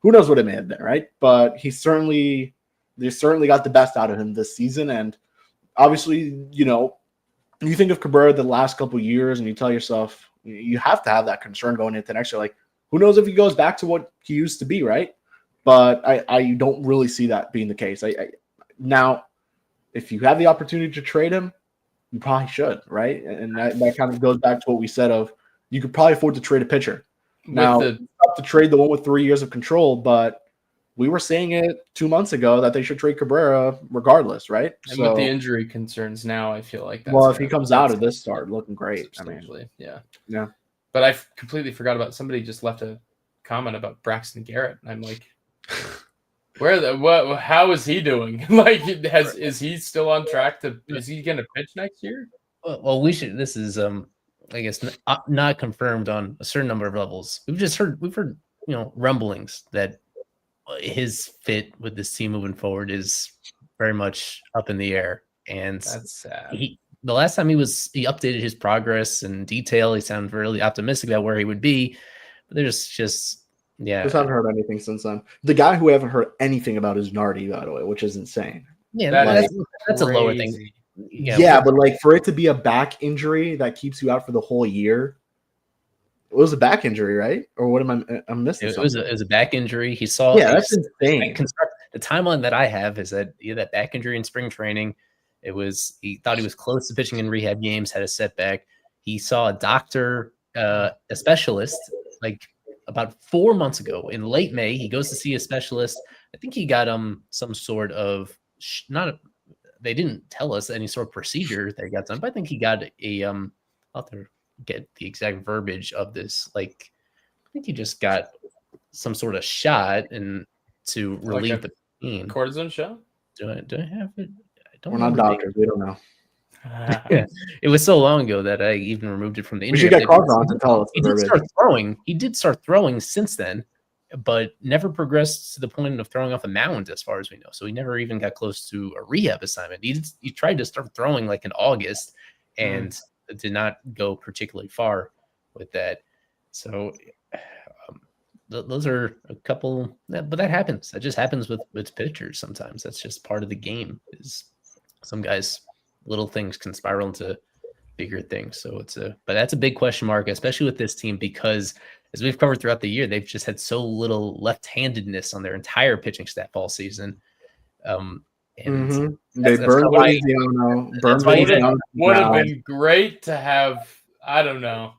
who knows what it may have been, right? But they certainly got the best out of him this season. And obviously, you think of Cabrera the last couple of years and you tell yourself, you have to have that concern going into next year. Like, who knows if he goes back to what he used to be, right? But I don't really see that being the case. Now, if you have the opportunity to trade him, you probably should, right? And that kind of goes back to what we said of you could probably afford to trade a pitcher. Now, not to trade the one with 3 years of control, but we were saying it 2 months ago that they should trade Cabrera regardless, right? And with the injury concerns now, I feel like that's if he comes out of this start looking great, yeah. But I completely forgot about, somebody just left a comment about Braxton Garrett. And I'm like, how is he doing? Like, is he still on track is he going to pitch next year? Well, this is, I guess, not confirmed on a certain number of levels. We've heard, rumblings that his fit with this team moving forward is very much up in the air. And that's sad. The last time he updated his progress in detail, he sounded really optimistic about where he would be. But there's just haven't heard anything since then. The guy who I haven't heard anything about is Nardi, by the way, which is insane. Yeah, that's a lower thing. Yeah, but like for it to be a back injury that keeps you out for the whole year, it was a back injury, right? Or what I'm missing? It was a back injury. He saw. Yeah, that's insane. The timeline that I have is that he had that back injury in spring training. He thought he was close to pitching in rehab games, had a setback. He saw a doctor, a specialist, like about 4 months ago in late May. He goes to see a specialist. I think he got some sort of they didn't tell us any sort of procedure that he got done, but I think he got I'll have to get the exact verbiage of this. Like, I think he just got some sort of shot to relieve the pain. Cortisone shot? Do I have it? We're not doctors. We don't know. Yeah, it was so long ago that I even removed it from the injury. We should get Carl on to tell us. He did start throwing since then, but never progressed to the point of throwing off a mound, as far as we know. So he never even got close to a rehab assignment. He tried to start throwing like in August, and did not go particularly far with that. So those are a couple, but that happens. That just happens with pitchers sometimes. That's just part of the game. Is some guys, little things can spiral into bigger things. So but that's a big question mark, especially with this team, because as we've covered throughout the year, they've just had so little left-handedness on their entire pitching staff all season. They burned would have been great to have, I don't know,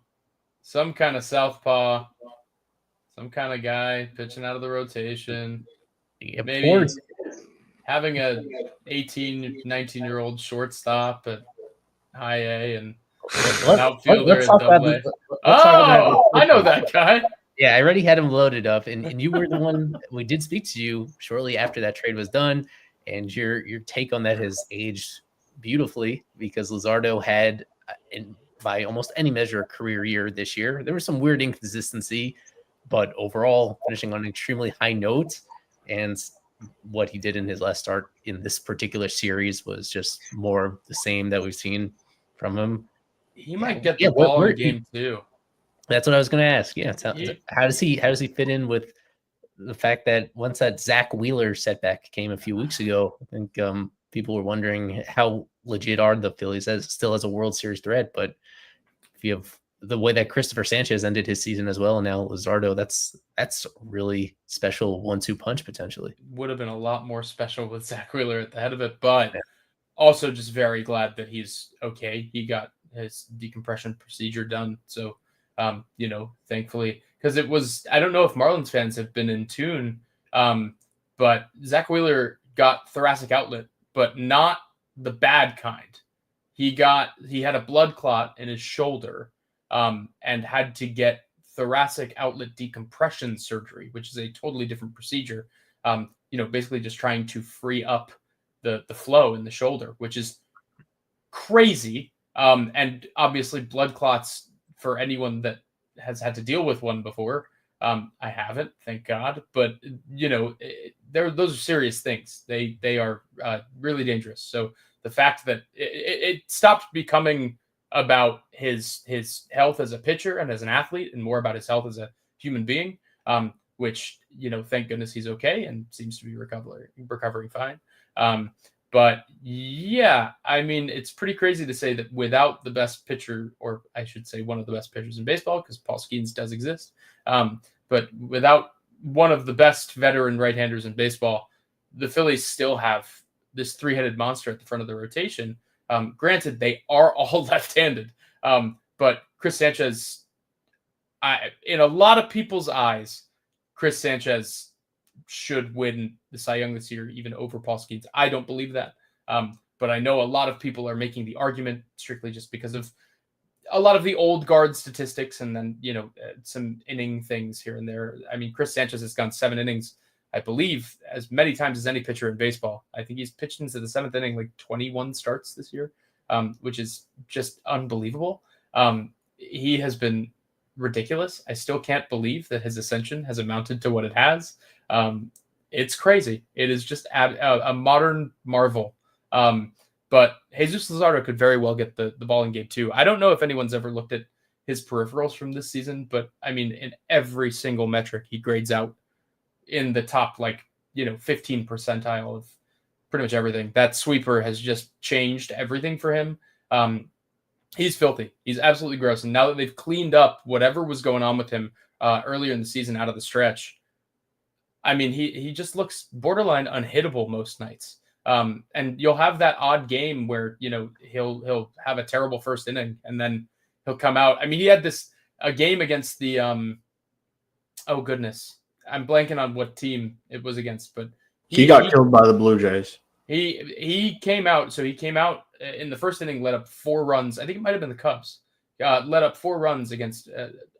some kind of southpaw, some kind of guy pitching out of the rotation. Maybe having a 18, 19-year-old shortstop at high A and an outfielder at double A. I know that guy. Yeah, I already had him loaded up, and you were the one. We did speak to you shortly after that trade was done, and your take on that has aged beautifully, because Luzardo had by almost any measure, a career year this year. There was some weird inconsistency, but overall finishing on an extremely high note. And what he did in his last start in this particular series was just more of the same that we've seen from him. He might get the ball in the game too. That's what I was going to ask. Yeah, how does he fit in with the fact that once that Zach Wheeler setback came a few weeks ago, I think people were wondering how legit are the Phillies still as a World Series threat. But if you have the way that Christopher Sanchez ended his season as well, and now Luzardo, that's really special 1-2 punch potentially. Would have been a lot more special with Zach Wheeler at the head of it, but also just very glad that he's okay. He got his decompression procedure done. So, thankfully, because it was, I don't know if Marlins fans have been in tune, but Zach Wheeler got thoracic outlet, but not the bad kind. He had a blood clot in his shoulder, and had to get thoracic outlet decompression surgery, which is a totally different procedure. Basically just trying to free up the flow in the shoulder, which is crazy. And obviously blood clots, for anyone that has had to deal with one before, I haven't, thank God. But those are serious things. They are really dangerous. So the fact that it stopped becoming about his health as a pitcher and as an athlete, and more about his health as a human being, which, thank goodness he's okay and seems to be recovering fine. But yeah, I mean, it's pretty crazy to say that without the best pitcher, or I should say one of the best pitchers in baseball, because Paul Skeens does exist, but without one of the best veteran right-handers in baseball, the Phillies still have this three-headed monster at the front of the rotation. Granted, they are all left-handed, but Chris Sanchez, in a lot of people's eyes, Chris Sanchez should win the Cy Young this year, even over Paul Skeens. I don't believe that, but I know a lot of people are making the argument strictly just because of a lot of the old guard statistics, and then some inning things here and there. I mean, Chris Sanchez has gone 7 innings, I believe, as many times as any pitcher in baseball. I think he's pitched into the 7th inning like 21 starts this year, which is just unbelievable. He has been ridiculous. I still can't believe that his ascension has amounted to what it has. It's crazy. It is just a modern marvel. But Jesus Luzardo could very well get the ball in game too. I don't know if anyone's ever looked at his peripherals from this season, but I mean, in every single metric, he grades out in the top, 15 percentile of pretty much everything. That sweeper has just changed everything for him. He's filthy. He's absolutely gross. And now that they've cleaned up whatever was going on with him earlier in the season out of the stretch, I mean, he just looks borderline unhittable most nights. And you'll have that odd game where, he'll have a terrible first inning and then he'll come out. I mean, he had a game against the, oh goodness, I'm blanking on what team it was against, but he got killed by the Blue Jays. He came out. So he came out in the first inning, let up 4 runs. I think it might've been the Cubs, let up 4 runs against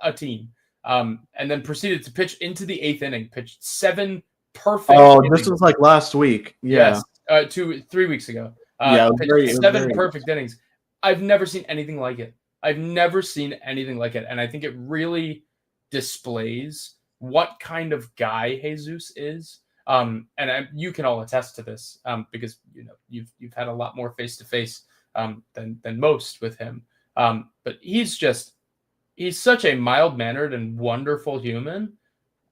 a team. And then proceeded to pitch into the 8th inning, pitched 7 perfect. Oh, this was like last week. Yeah. Yes, 3 weeks ago. Seven perfect innings. I've never seen anything like it. And I think it really displays what kind of guy Jesus is. You can all attest to this, because you've had a lot more face to face than most with him. But he's such a mild-mannered and wonderful human.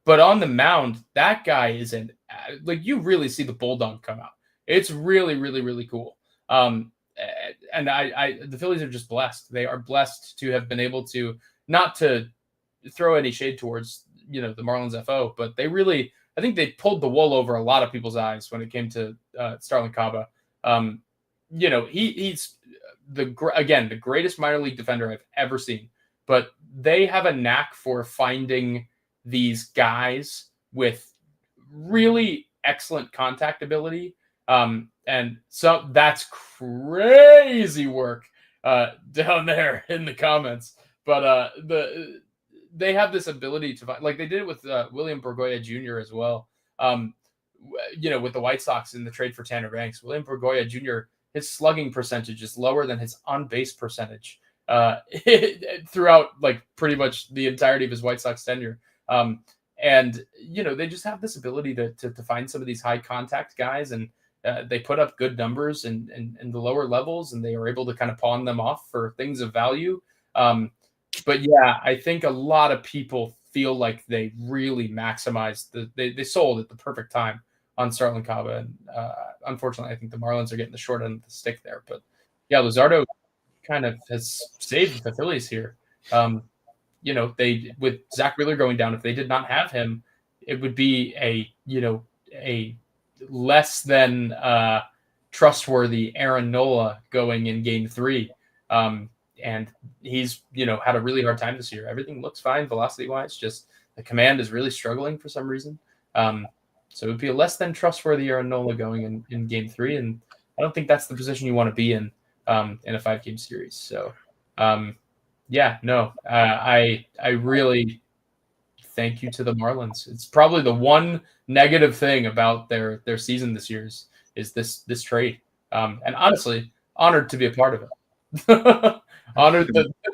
But on the mound, that guy is you really see the bulldog come out. It's really, really, really cool. And the Phillies are just blessed. They are blessed to have been able to, not to throw any shade towards, the Marlins FO, but I think they pulled the wool over a lot of people's eyes when it came to Starlin Caba. He's the greatest minor league defender I've ever seen. But they have a knack for finding these guys with really excellent contact ability. And so that's crazy work down there in the comments. But they have this ability to find, like they did it with William Bergoya Jr. as well. With the White Sox in the trade for Tanner Banks. William Bergoya Jr., his slugging percentage is lower than his on-base percentage. throughout like pretty much the entirety of his White Sox tenure. And they just have this ability to find some of these high contact guys, and they put up good numbers in the lower levels, and they are able to kind of pawn them off for things of value. But yeah, I think a lot of people feel like they really maximized they sold at the perfect time on Starlin Caba, and unfortunately, I think the Marlins are getting the short end of the stick there. But yeah, Luzardo kind of has saved the Phillies here. They with Zach Wheeler going down, if they did not have him, it would be a less than trustworthy Aaron Nola going in Game 3. And he's had a really hard time this year. Everything looks fine velocity wise, just the command is really struggling for some reason. So it would be a less than trustworthy Aaron Nola going in Game 3, and I don't think that's the position you want to be in a 5-game series. So I really thank you to the Marlins. It's probably the one negative thing about their season this year is this trade. And honestly, honored to be a part of it. Honored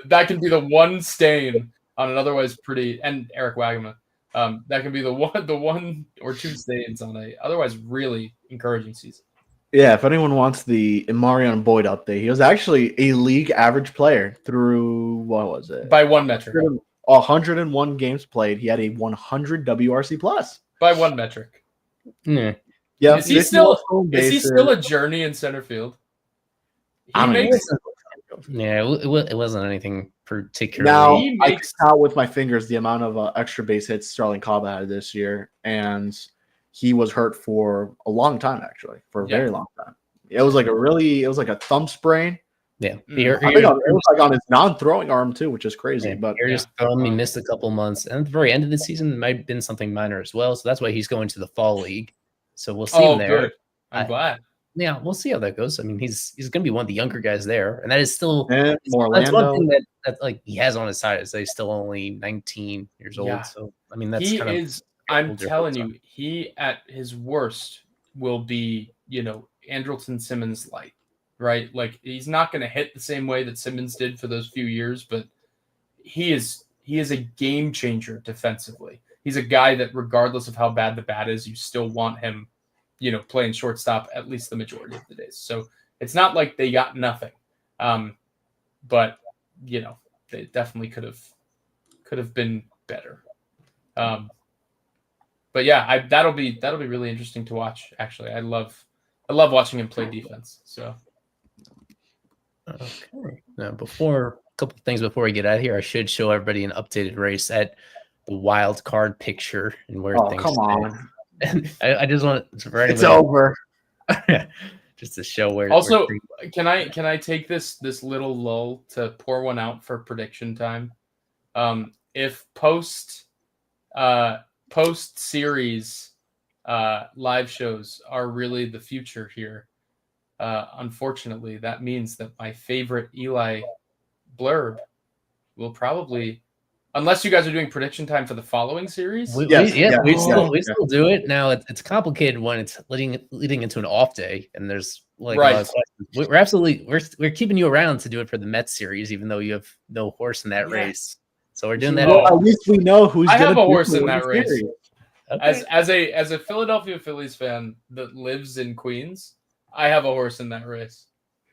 that can be the one stain on an otherwise pretty, and Eric Wagman. That can be the one or two stains on a otherwise really encouraging season. Yeah, if anyone wants the Marion Boyd update, he was actually a league average player through, what was it? By one metric. 101 games played. He had a 100 WRC plus. By one metric. Yeah. Yeah. Is he still a journey in center field? It wasn't anything particularly. Now, I can count with my fingers the amount of extra base hits Starlin Caba had this year, and he was hurt for a long time, actually, for a very long time. It was like a thumb sprain. Yeah. It was like on his non-throwing arm too, which is crazy. Yeah, but his thumb, he missed a couple months, and at the very end of the season, it might have been something minor as well. So that's why he's going to the fall league. So we'll see him there. Good. I'm glad. Yeah, we'll see how that goes. I mean, he's going to be one of the younger guys there, and that is still that's one thing that like he has on his side is that he's still only 19 years old. Yeah. So I mean, that's I'm telling you, he at his worst will be Andrelton Simmons light, right? Like he's not going to hit the same way that Simmons did for those few years, but he is a game changer defensively. He's a guy that regardless of how bad the bat is, you still want him playing shortstop at least the majority of the days. So it's not like they got nothing. But they definitely could have been better. But yeah, that'll be really interesting to watch. Actually, I love watching him play defense. So okay. Now, a couple things before we get out of here, I should show everybody an updated race at the wild card picture and where things. Come on. I just want to. It's over. Just to show where. Also, can I take this little lull to pour one out for prediction time? If post series live shows are really the future here, unfortunately, that means that my favorite Eli blurb will probably. Unless you guys are doing prediction time for the following series, we still do it. Now it's complicated when it's leading into an off day, and there's like we're keeping you around to do it for the Mets series, even though you have no horse in that race. So we're doing that. At least we know who's. I have a horse in that race. Okay. As a Philadelphia Phillies fan that lives in Queens, I have a horse in that race.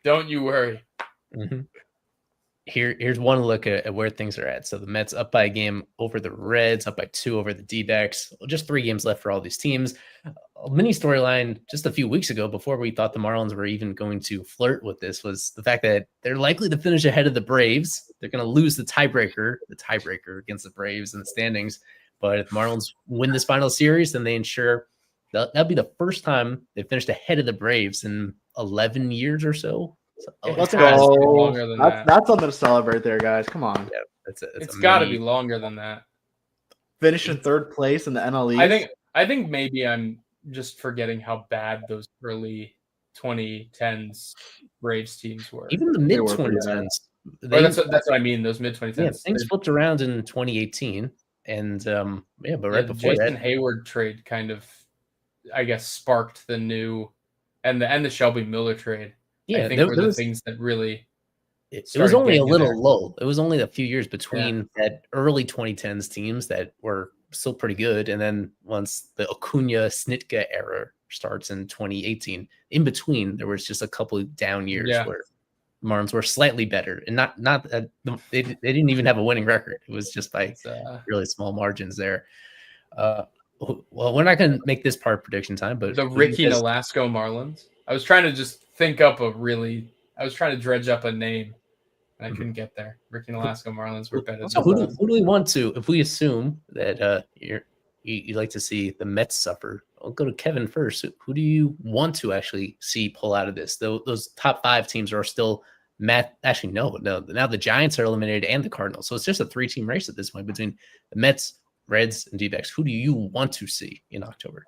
Don't you worry. Mm-hmm. Here's one look at where things are at. So the Mets up by a game over the Reds, up by 2 over the D-backs. Just 3 games left for all these teams. A mini storyline just a few weeks ago, before we thought the Marlins were even going to flirt with this, was the fact that they're likely to finish ahead of the Braves. They're going to lose the tiebreaker against the Braves in the standings. But if the Marlins win this final series, then they ensure that'll be the first time they finished ahead of the Braves in 11 years or so. Let's go. That's something to celebrate there, guys. Come on. Yeah, it's got to be longer than that. Finish in 3rd place in the NL East. I think maybe I'm just forgetting how bad those early 2010s Braves teams were. Even the mid 2010s. That's what I mean. Those mid 2010s. Yeah, things flipped around in 2018, and but right before Jason that, Hayward trade kind of, I guess, sparked the new, and the Shelby Miller trade. Yeah, I think were the things that really It was started only a getting in little there. low. It was only a few years between that early 2010s teams that were still pretty good. And then once the Acuna-Snitka era starts in 2018, in between, there was just a couple of down years where Marlins were slightly better. And not they didn't even have a winning record. It was just by really small margins there. Well, we're not going to make this part prediction time, but the Ricky Nolasco Marlins. I was trying to just think up I was trying to dredge up a name, and I couldn't get there. Ricky Nolasco Marlins were better. So who do we want to? If we assume that you like to see the Mets suffer, I'll go to Kevin first. Who do you want to actually see pull out of this? Those top 5 teams are still actually no. Now the Giants are eliminated and the Cardinals, so it's just a 3-team race at this point between the Mets, Reds, and D-backs. Who do you want to see in October?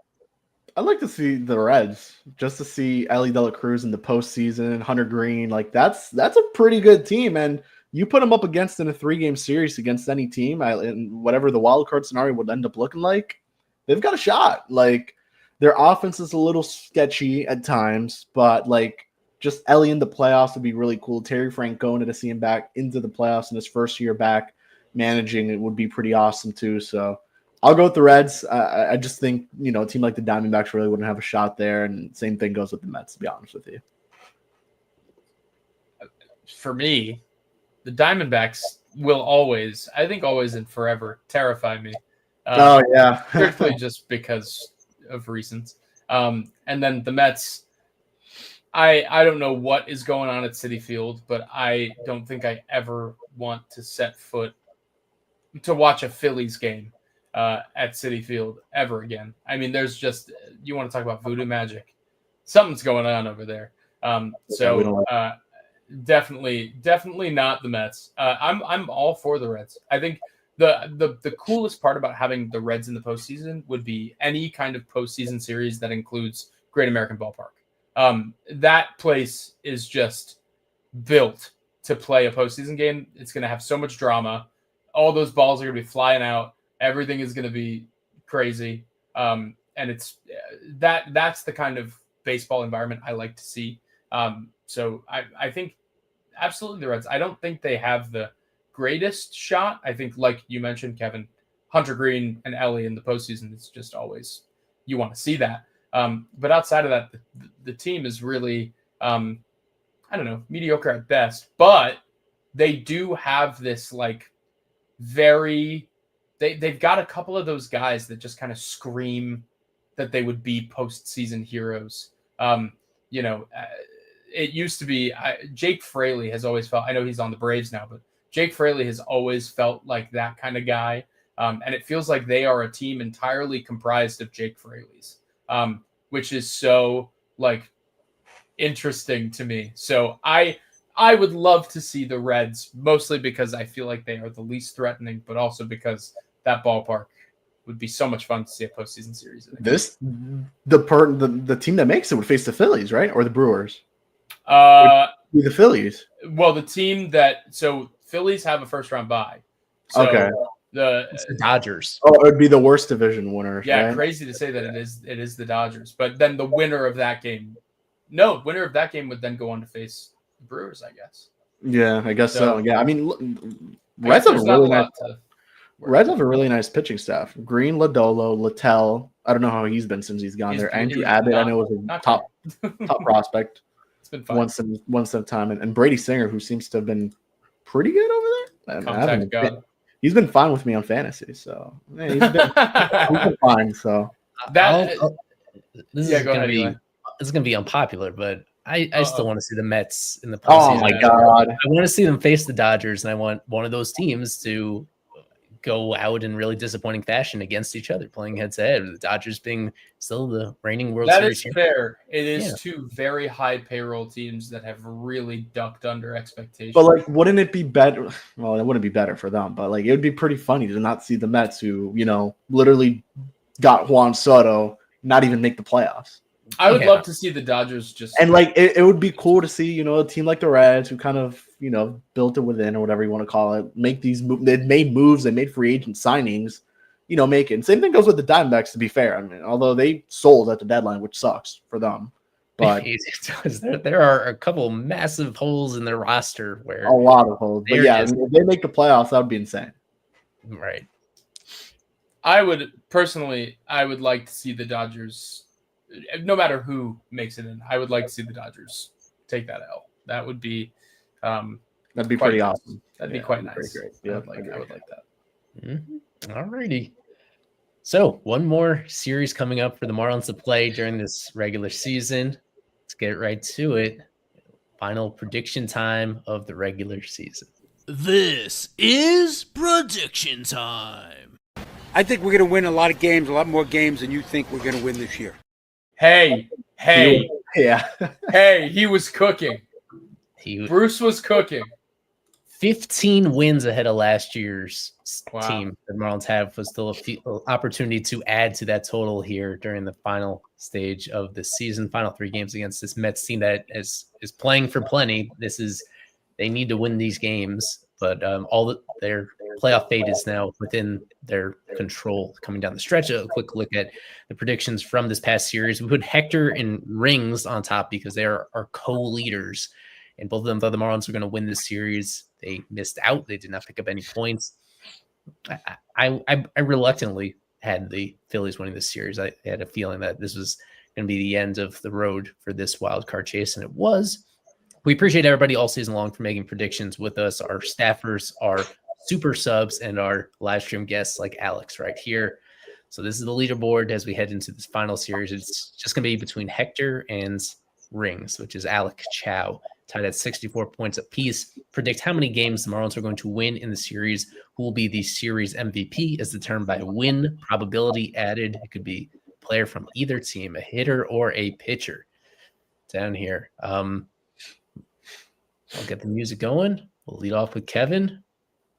I'd like to see the Reds, just to see Ellie De La Cruz in the postseason, Hunter Green. Like that's a pretty good team, and you put them up against in a 3-game series against any team, and whatever the wild card scenario would end up looking like, they've got a shot. Like their offense is a little sketchy at times, but like just Ellie in the playoffs would be really cool. Terry Francona, to see him back into the playoffs in his first year back managing, it would be pretty awesome too. So I'll go with the Reds. I just think, a team like the Diamondbacks really wouldn't have a shot there. And same thing goes with the Mets, to be honest with you. For me, the Diamondbacks will always and forever, terrify me. Strictly just because of reasons. And then the Mets, I don't know what is going on at Citi Field, but I don't think I ever want to set foot to watch a Phillies game at Citi Field ever again. I mean, there's just, you want to talk about voodoo magic. Something's going on over there. Definitely not the Mets. I'm all for the Reds. I think the coolest part about having the Reds in the postseason would be any kind of postseason series that includes Great American Ballpark. That place is just built to play a postseason game. It's going to have so much drama. All those balls are going to be flying out. Everything is going to be crazy. And it's that's the kind of baseball environment I like to see. So I think absolutely the Reds. I don't think they have the greatest shot. I think, like you mentioned, Kevin, Hunter Green and Ellie in the postseason, it's just always, you want to see that. But outside of that, the team is really, mediocre at best. But they do have this they've got a couple of those guys that just kind of scream that they would be postseason heroes. It used to be Jake Fraley has always felt, I know he's on the Braves now, but Jake Fraley has always felt like that kind of guy. And it feels like they are a team entirely comprised of Jake Fraleys, which is so interesting to me. So I would love to see the Reds, mostly because I feel like they are the least threatening, but also because that ballpark would be so much fun to see a postseason series. The team that makes it would face the Phillies, right? Or the Brewers? The Phillies. Well, so Phillies have a first round bye. So okay. It's the Dodgers. Oh, it would be the worst division winner. Yeah, right? Crazy to say that it is the Dodgers. But then the winner of that game would then go on to face the Brewers, I guess. Yeah, I guess so. Yeah, I mean, Reds have a really nice pitching staff. Green, Lodolo, Littell. I don't know how he's been since he's gone there. Andrew Abbott, I know, was a top prospect. It's been fun. Once in a time, and Brady Singer, who seems to have been pretty good over there. He's been fine with me on fantasy, so yeah, he's been fine. So this is gonna be unpopular, but I still want to see the Mets in the postseason. Oh my god! I want to see them face the Dodgers, and I want one of those teams to go out in really disappointing fashion against each other, playing head to head. The Dodgers being still the reigning World Series champion. That is fair. It is two very high payroll teams that have really ducked under expectations. But wouldn't it be better? Well, it wouldn't be better for them, but it would be pretty funny to not see the Mets, who literally got Juan Soto, not even make the playoffs. I would love to see the Dodgers just it would be cool to see a team like the Reds, who kind of built it within, or whatever you want to call it, make these moves. They made moves, they made free agent signings, make it. And same thing goes with the Diamondbacks, to be fair. I mean, although they sold at the deadline, which sucks for them, But there are a couple massive holes in their roster where a lot of holes. But they're yeah, just- if they make the playoffs, that would be insane. right. I would like to see the Dodgers, no matter who makes it in. I would like to see the Dodgers take that L. That would be That'd be quite pretty nice. awesome. That'd be Yeah, quite that'd be nice. pretty great. I Yeah, would like that. All righty. So one more series coming up for the Marlins to play during this regular season. Let's get right to it. Final prediction time of the regular season. This is prediction time. I think we're going to win a lot of games, a lot more games than you think we're going to win this year. Hey, Yeah. hey! He was cooking. Bruce was cooking. 15 wins ahead of last year's Wow. team that Marlins have was still a opportunity to add to that total here during the final stage of the season. Final 3 games against this Mets team that is playing for plenty. They need to win these games, but their playoff fate is now within their control coming down the stretch. A quick look at the predictions from this past series. We put Hector and Rings on top because they are our co-leaders, and both of them thought the Marlins were going to win this series. They missed out. They did not pick up any points. I reluctantly had the Phillies winning this series. I had a feeling that this was going to be the end of the road for this wild card chase, and it was. We appreciate everybody all season long for making predictions with us, our staffers, our super subs, and our live stream guests like Alex right here. So this is the leaderboard as we head into this final series. It's just going to be between Hector and Rings, which is Alec Chow, tied at 64 points apiece. Predict how many games the Marlins are going to win in the series. Who will be the series MVP is determined by win probability added. It could be a player from either team, a hitter or a pitcher. Down here. I'll get the music going. We'll lead off with Kevin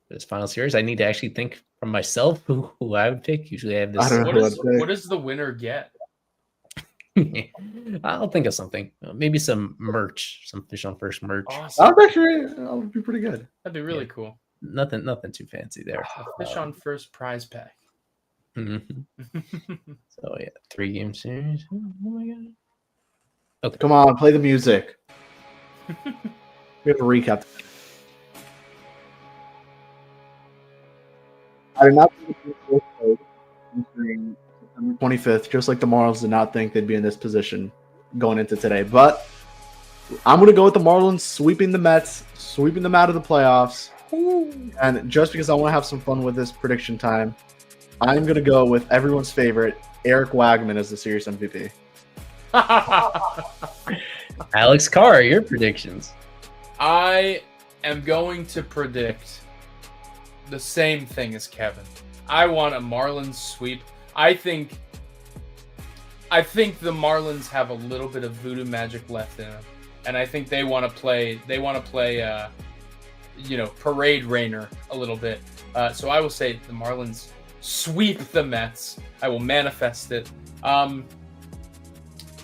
for this final series. I need to actually think from myself who I would pick. Usually I have this. What does the winner get? I'll think of something. Maybe some merch, some Fish on First merch. Awesome. That would be pretty good. That'd be really cool. Nothing too fancy there. A Fish on First prize pack. Mhm. So yeah, 3-game series. Oh my god. Okay. Come on, play the music. We have a recap. I did not think it was entering September 25th, just like the Marlins did not think they'd be in this position going into today. But I'm going to go with the Marlins sweeping the Mets, sweeping them out of the playoffs. And just because I want to have some fun with this prediction time, I'm going to go with everyone's favorite, Eric Wagman as the series MVP. Alex Carr, your predictions. I am going to predict the same thing as Kevin. I want a Marlins sweep. I think the Marlins have a little bit of voodoo magic left in them, and I think they want to play. Parade Rainer a little bit. So I will say the Marlins sweep the Mets. I will manifest it.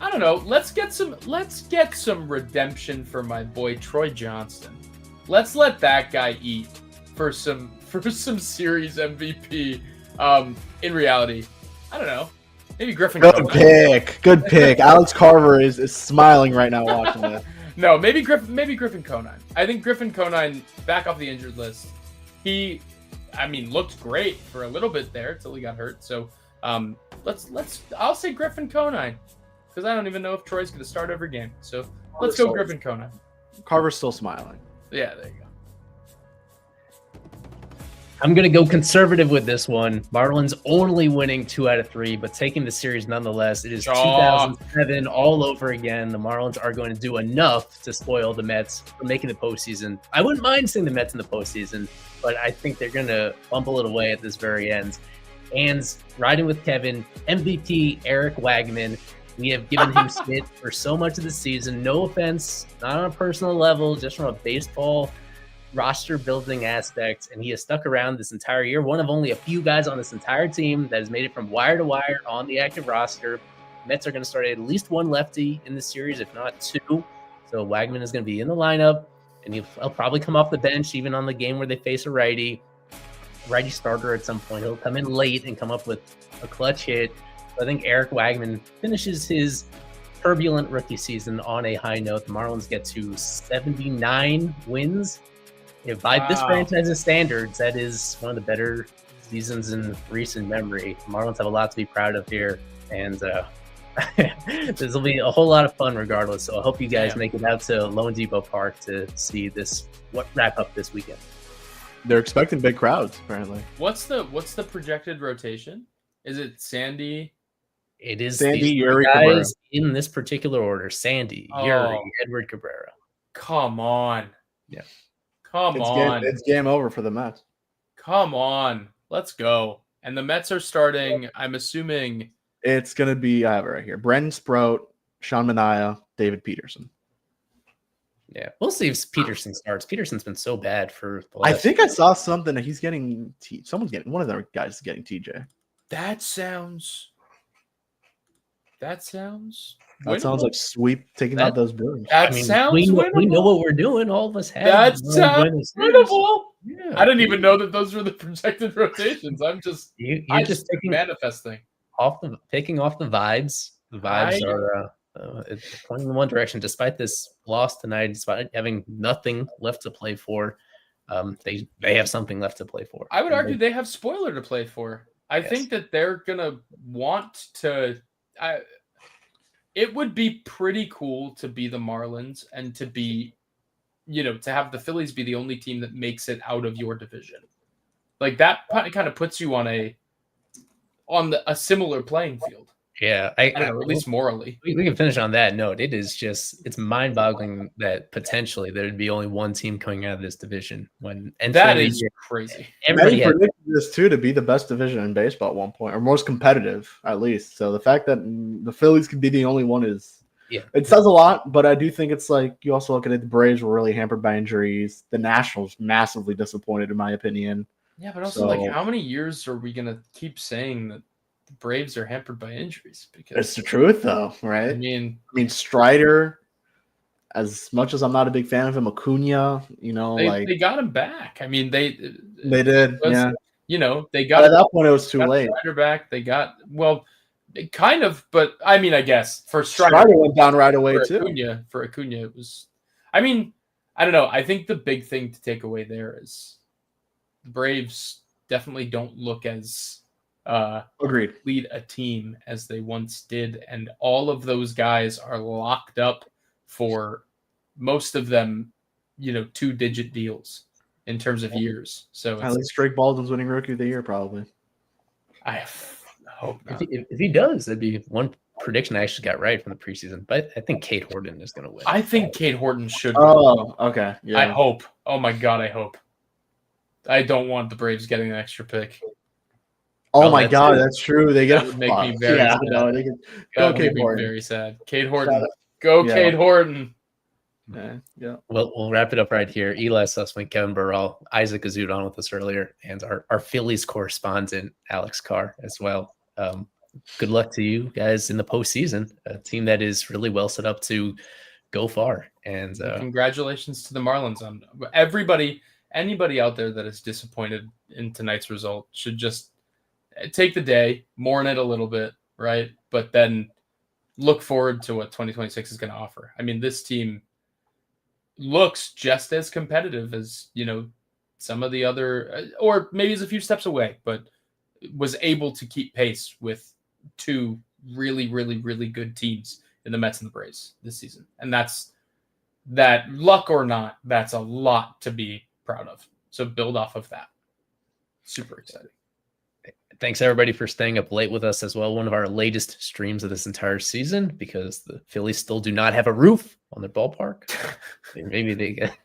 I don't know. Let's get some redemption for my boy Troy Johnston. Let's let that guy eat for some series MVP. In reality, I don't know. Maybe Griffin. Good pick. Alex Carver is smiling right now watching that. No, maybe Griffin Conine. I think Griffin Conine back off the injured list. He looked great for a little bit there until he got hurt. So I'll say Griffin Conine because I don't even know if Troy's going to start every game. So let's go Griffin Conine. Carver's still smiling. Yeah, there you go. I'm going to go conservative with this one. Marlins only winning 2 out of 3, but taking the series nonetheless. It is 2007 all over again. The Marlins are going to do enough to spoil the Mets for making the postseason. I wouldn't mind seeing the Mets in the postseason, but I think they're going to fumble it away at this very end. And riding with Kevin, MVP Eric Wagman. We have given him shit for so much of the season. No offense, not on a personal level, just from a baseball roster building aspect, and he has stuck around this entire year. One of only a few guys on this entire team that has made it from wire to wire on the active roster. Mets are going to start at least one lefty in this series, if not 2. So Wagman is going to be in the lineup, and he'll probably come off the bench even on the game where they face a righty starter at some point. He'll come in late and come up with a clutch hit. So I think Eric Wagman finishes his turbulent rookie season on a high note. The Marlins get to 79 wins. If by this franchise's standards, that is one of the better seasons in recent memory. The Marlins have a lot to be proud of here, and this will be a whole lot of fun regardless. So I hope you guys make it out to Lone Depot Park to see this wrap up this weekend. They're expecting big crowds, apparently. What's the projected rotation? Is it Sandy? It is Sandy, these Yuri, guys Cabrera. in this particular order: Sandy, Yuri, Edward Cabrera. Come on. Yeah. Come on. It's game over for the Mets. Come on. Let's go. And the Mets are starting, I'm assuming. It's going to be, I have it right here, Brendan Sprout, Sean Manaea, David Peterson. Yeah, we'll see if Peterson starts. Peterson's been so bad for the I last think I saw something that he's getting, one of their guys is getting TJ. That sounds That sounds like sweep taking out those Brewers. That sounds we winnable. know what we're doing. All of us have. That sounds winnable. Yeah. I didn't even know that those were the projected rotations. I'm just you're just manifesting. Picking off the vibes. The vibes are pointing in one direction. Despite this loss tonight, despite having nothing left to play for, they have something left to play for. I would argue they have spoiler to play for. I think that they're gonna want to. It would be pretty cool to be the Marlins and to be, to have the Phillies be the only team that makes it out of your division. Like that kind of puts you on a similar playing field. Yeah, I don't know, at least morally. We can finish on that note. It's mind-boggling that potentially there'd be only one team coming out of this division that is crazy. Many predicted this too to be the best division in baseball at one point, or most competitive at least. So the fact that the Phillies could be the only one it says a lot. But I do think it's like you also look at it. The Braves were really hampered by injuries. The Nationals massively disappointed, in my opinion. Yeah, but also how many years are we gonna keep saying that the Braves are hampered by injuries? Because it's the truth, though, right? I mean, Strider. As much as I'm not a big fan of him, Acuna, they got him back. I mean, they did, yeah. They got at that point it was too late. Strider back. They got kind of, but I mean, I guess for Strider went down right away too. For Acuna, it was. I mean, I don't know. I think the big thing to take away there is the Braves definitely don't look as agreed lead a team as they once did, and all of those guys are locked up for most of them, 2-digit deals in terms of years. So at least Drake Baldwin's winning Rookie of the Year, probably. I hope not. If he does, that'd be one prediction I actually got right from the preseason. But I think Cade Horton is going to win. I think Cade Horton should. Oh, okay. Yeah. I hope. Oh my God, I hope. I don't want the Braves getting an extra pick. Oh my God, that's true. They that would make me very sad. Go Cade Horton. Very sad. Cade Horton. Go Cade Horton. Yeah. Well, we'll wrap it up right here. Eli Sussman, Kevin Burrell, Isaac Azud on with us earlier, and our Phillies correspondent, Alex Carr, as well. Good luck to you guys in the postseason, a team that is really well set up to go far. And congratulations to the Marlins. On anybody out there that is disappointed in tonight's result should just take the day, mourn it a little bit, right? But then look forward to what 2026 is going to offer. I mean, this team looks just as competitive as, some of the other, or maybe is a few steps away, but was able to keep pace with two really, really, really good teams in the Mets and the Braves this season. And that's that, luck or not, that's a lot to be proud of. So build off of that. Super exciting. Thanks everybody for staying up late with us as well. One of our latest streams of this entire season, because the Phillies still do not have a roof on their ballpark. Maybe they get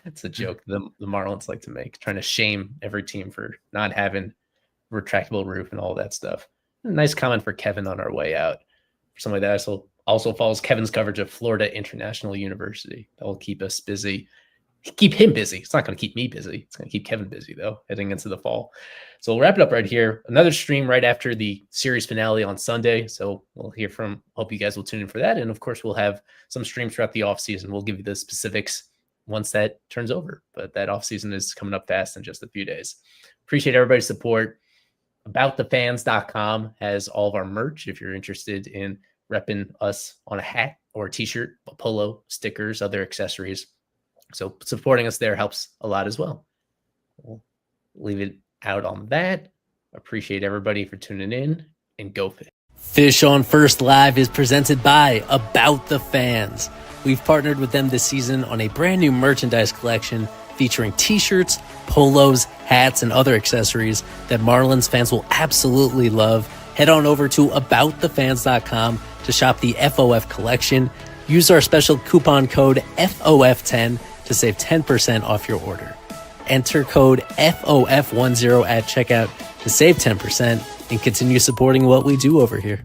it's a joke the Marlins like to make, trying to shame every team for not having a retractable roof and all that stuff. A nice comment for Kevin on our way out. For somebody that also follows Kevin's coverage of Florida International University. That will keep us busy. Keep him busy. It's not going to keep me busy. It's going to keep Kevin busy, though, heading into the fall. So we'll wrap it up right here. Another stream right after the series finale on Sunday. So we'll hear from, hope you guys will tune in for that. And of course, we'll have some streams throughout the offseason. We'll give you the specifics once that turns over. But that offseason is coming up fast in just a few days. Appreciate everybody's support. AboutTheFans.com has all of our merch if you're interested in repping us on a hat or a t-shirt, a polo, stickers, other accessories. So supporting us there helps a lot as well. We'll leave it out on that. Appreciate everybody for tuning in, and go Fish. Fish on First Live is presented by About the Fans. We've partnered with them this season on a brand new merchandise collection featuring t-shirts, polos, hats, and other accessories that Marlins fans will absolutely love. Head on over to aboutthefans.com to shop the FOF collection. Use our special coupon code FOF10 to save 10% off your order. Enter code FOF10 at checkout to save 10% and continue supporting what we do over here.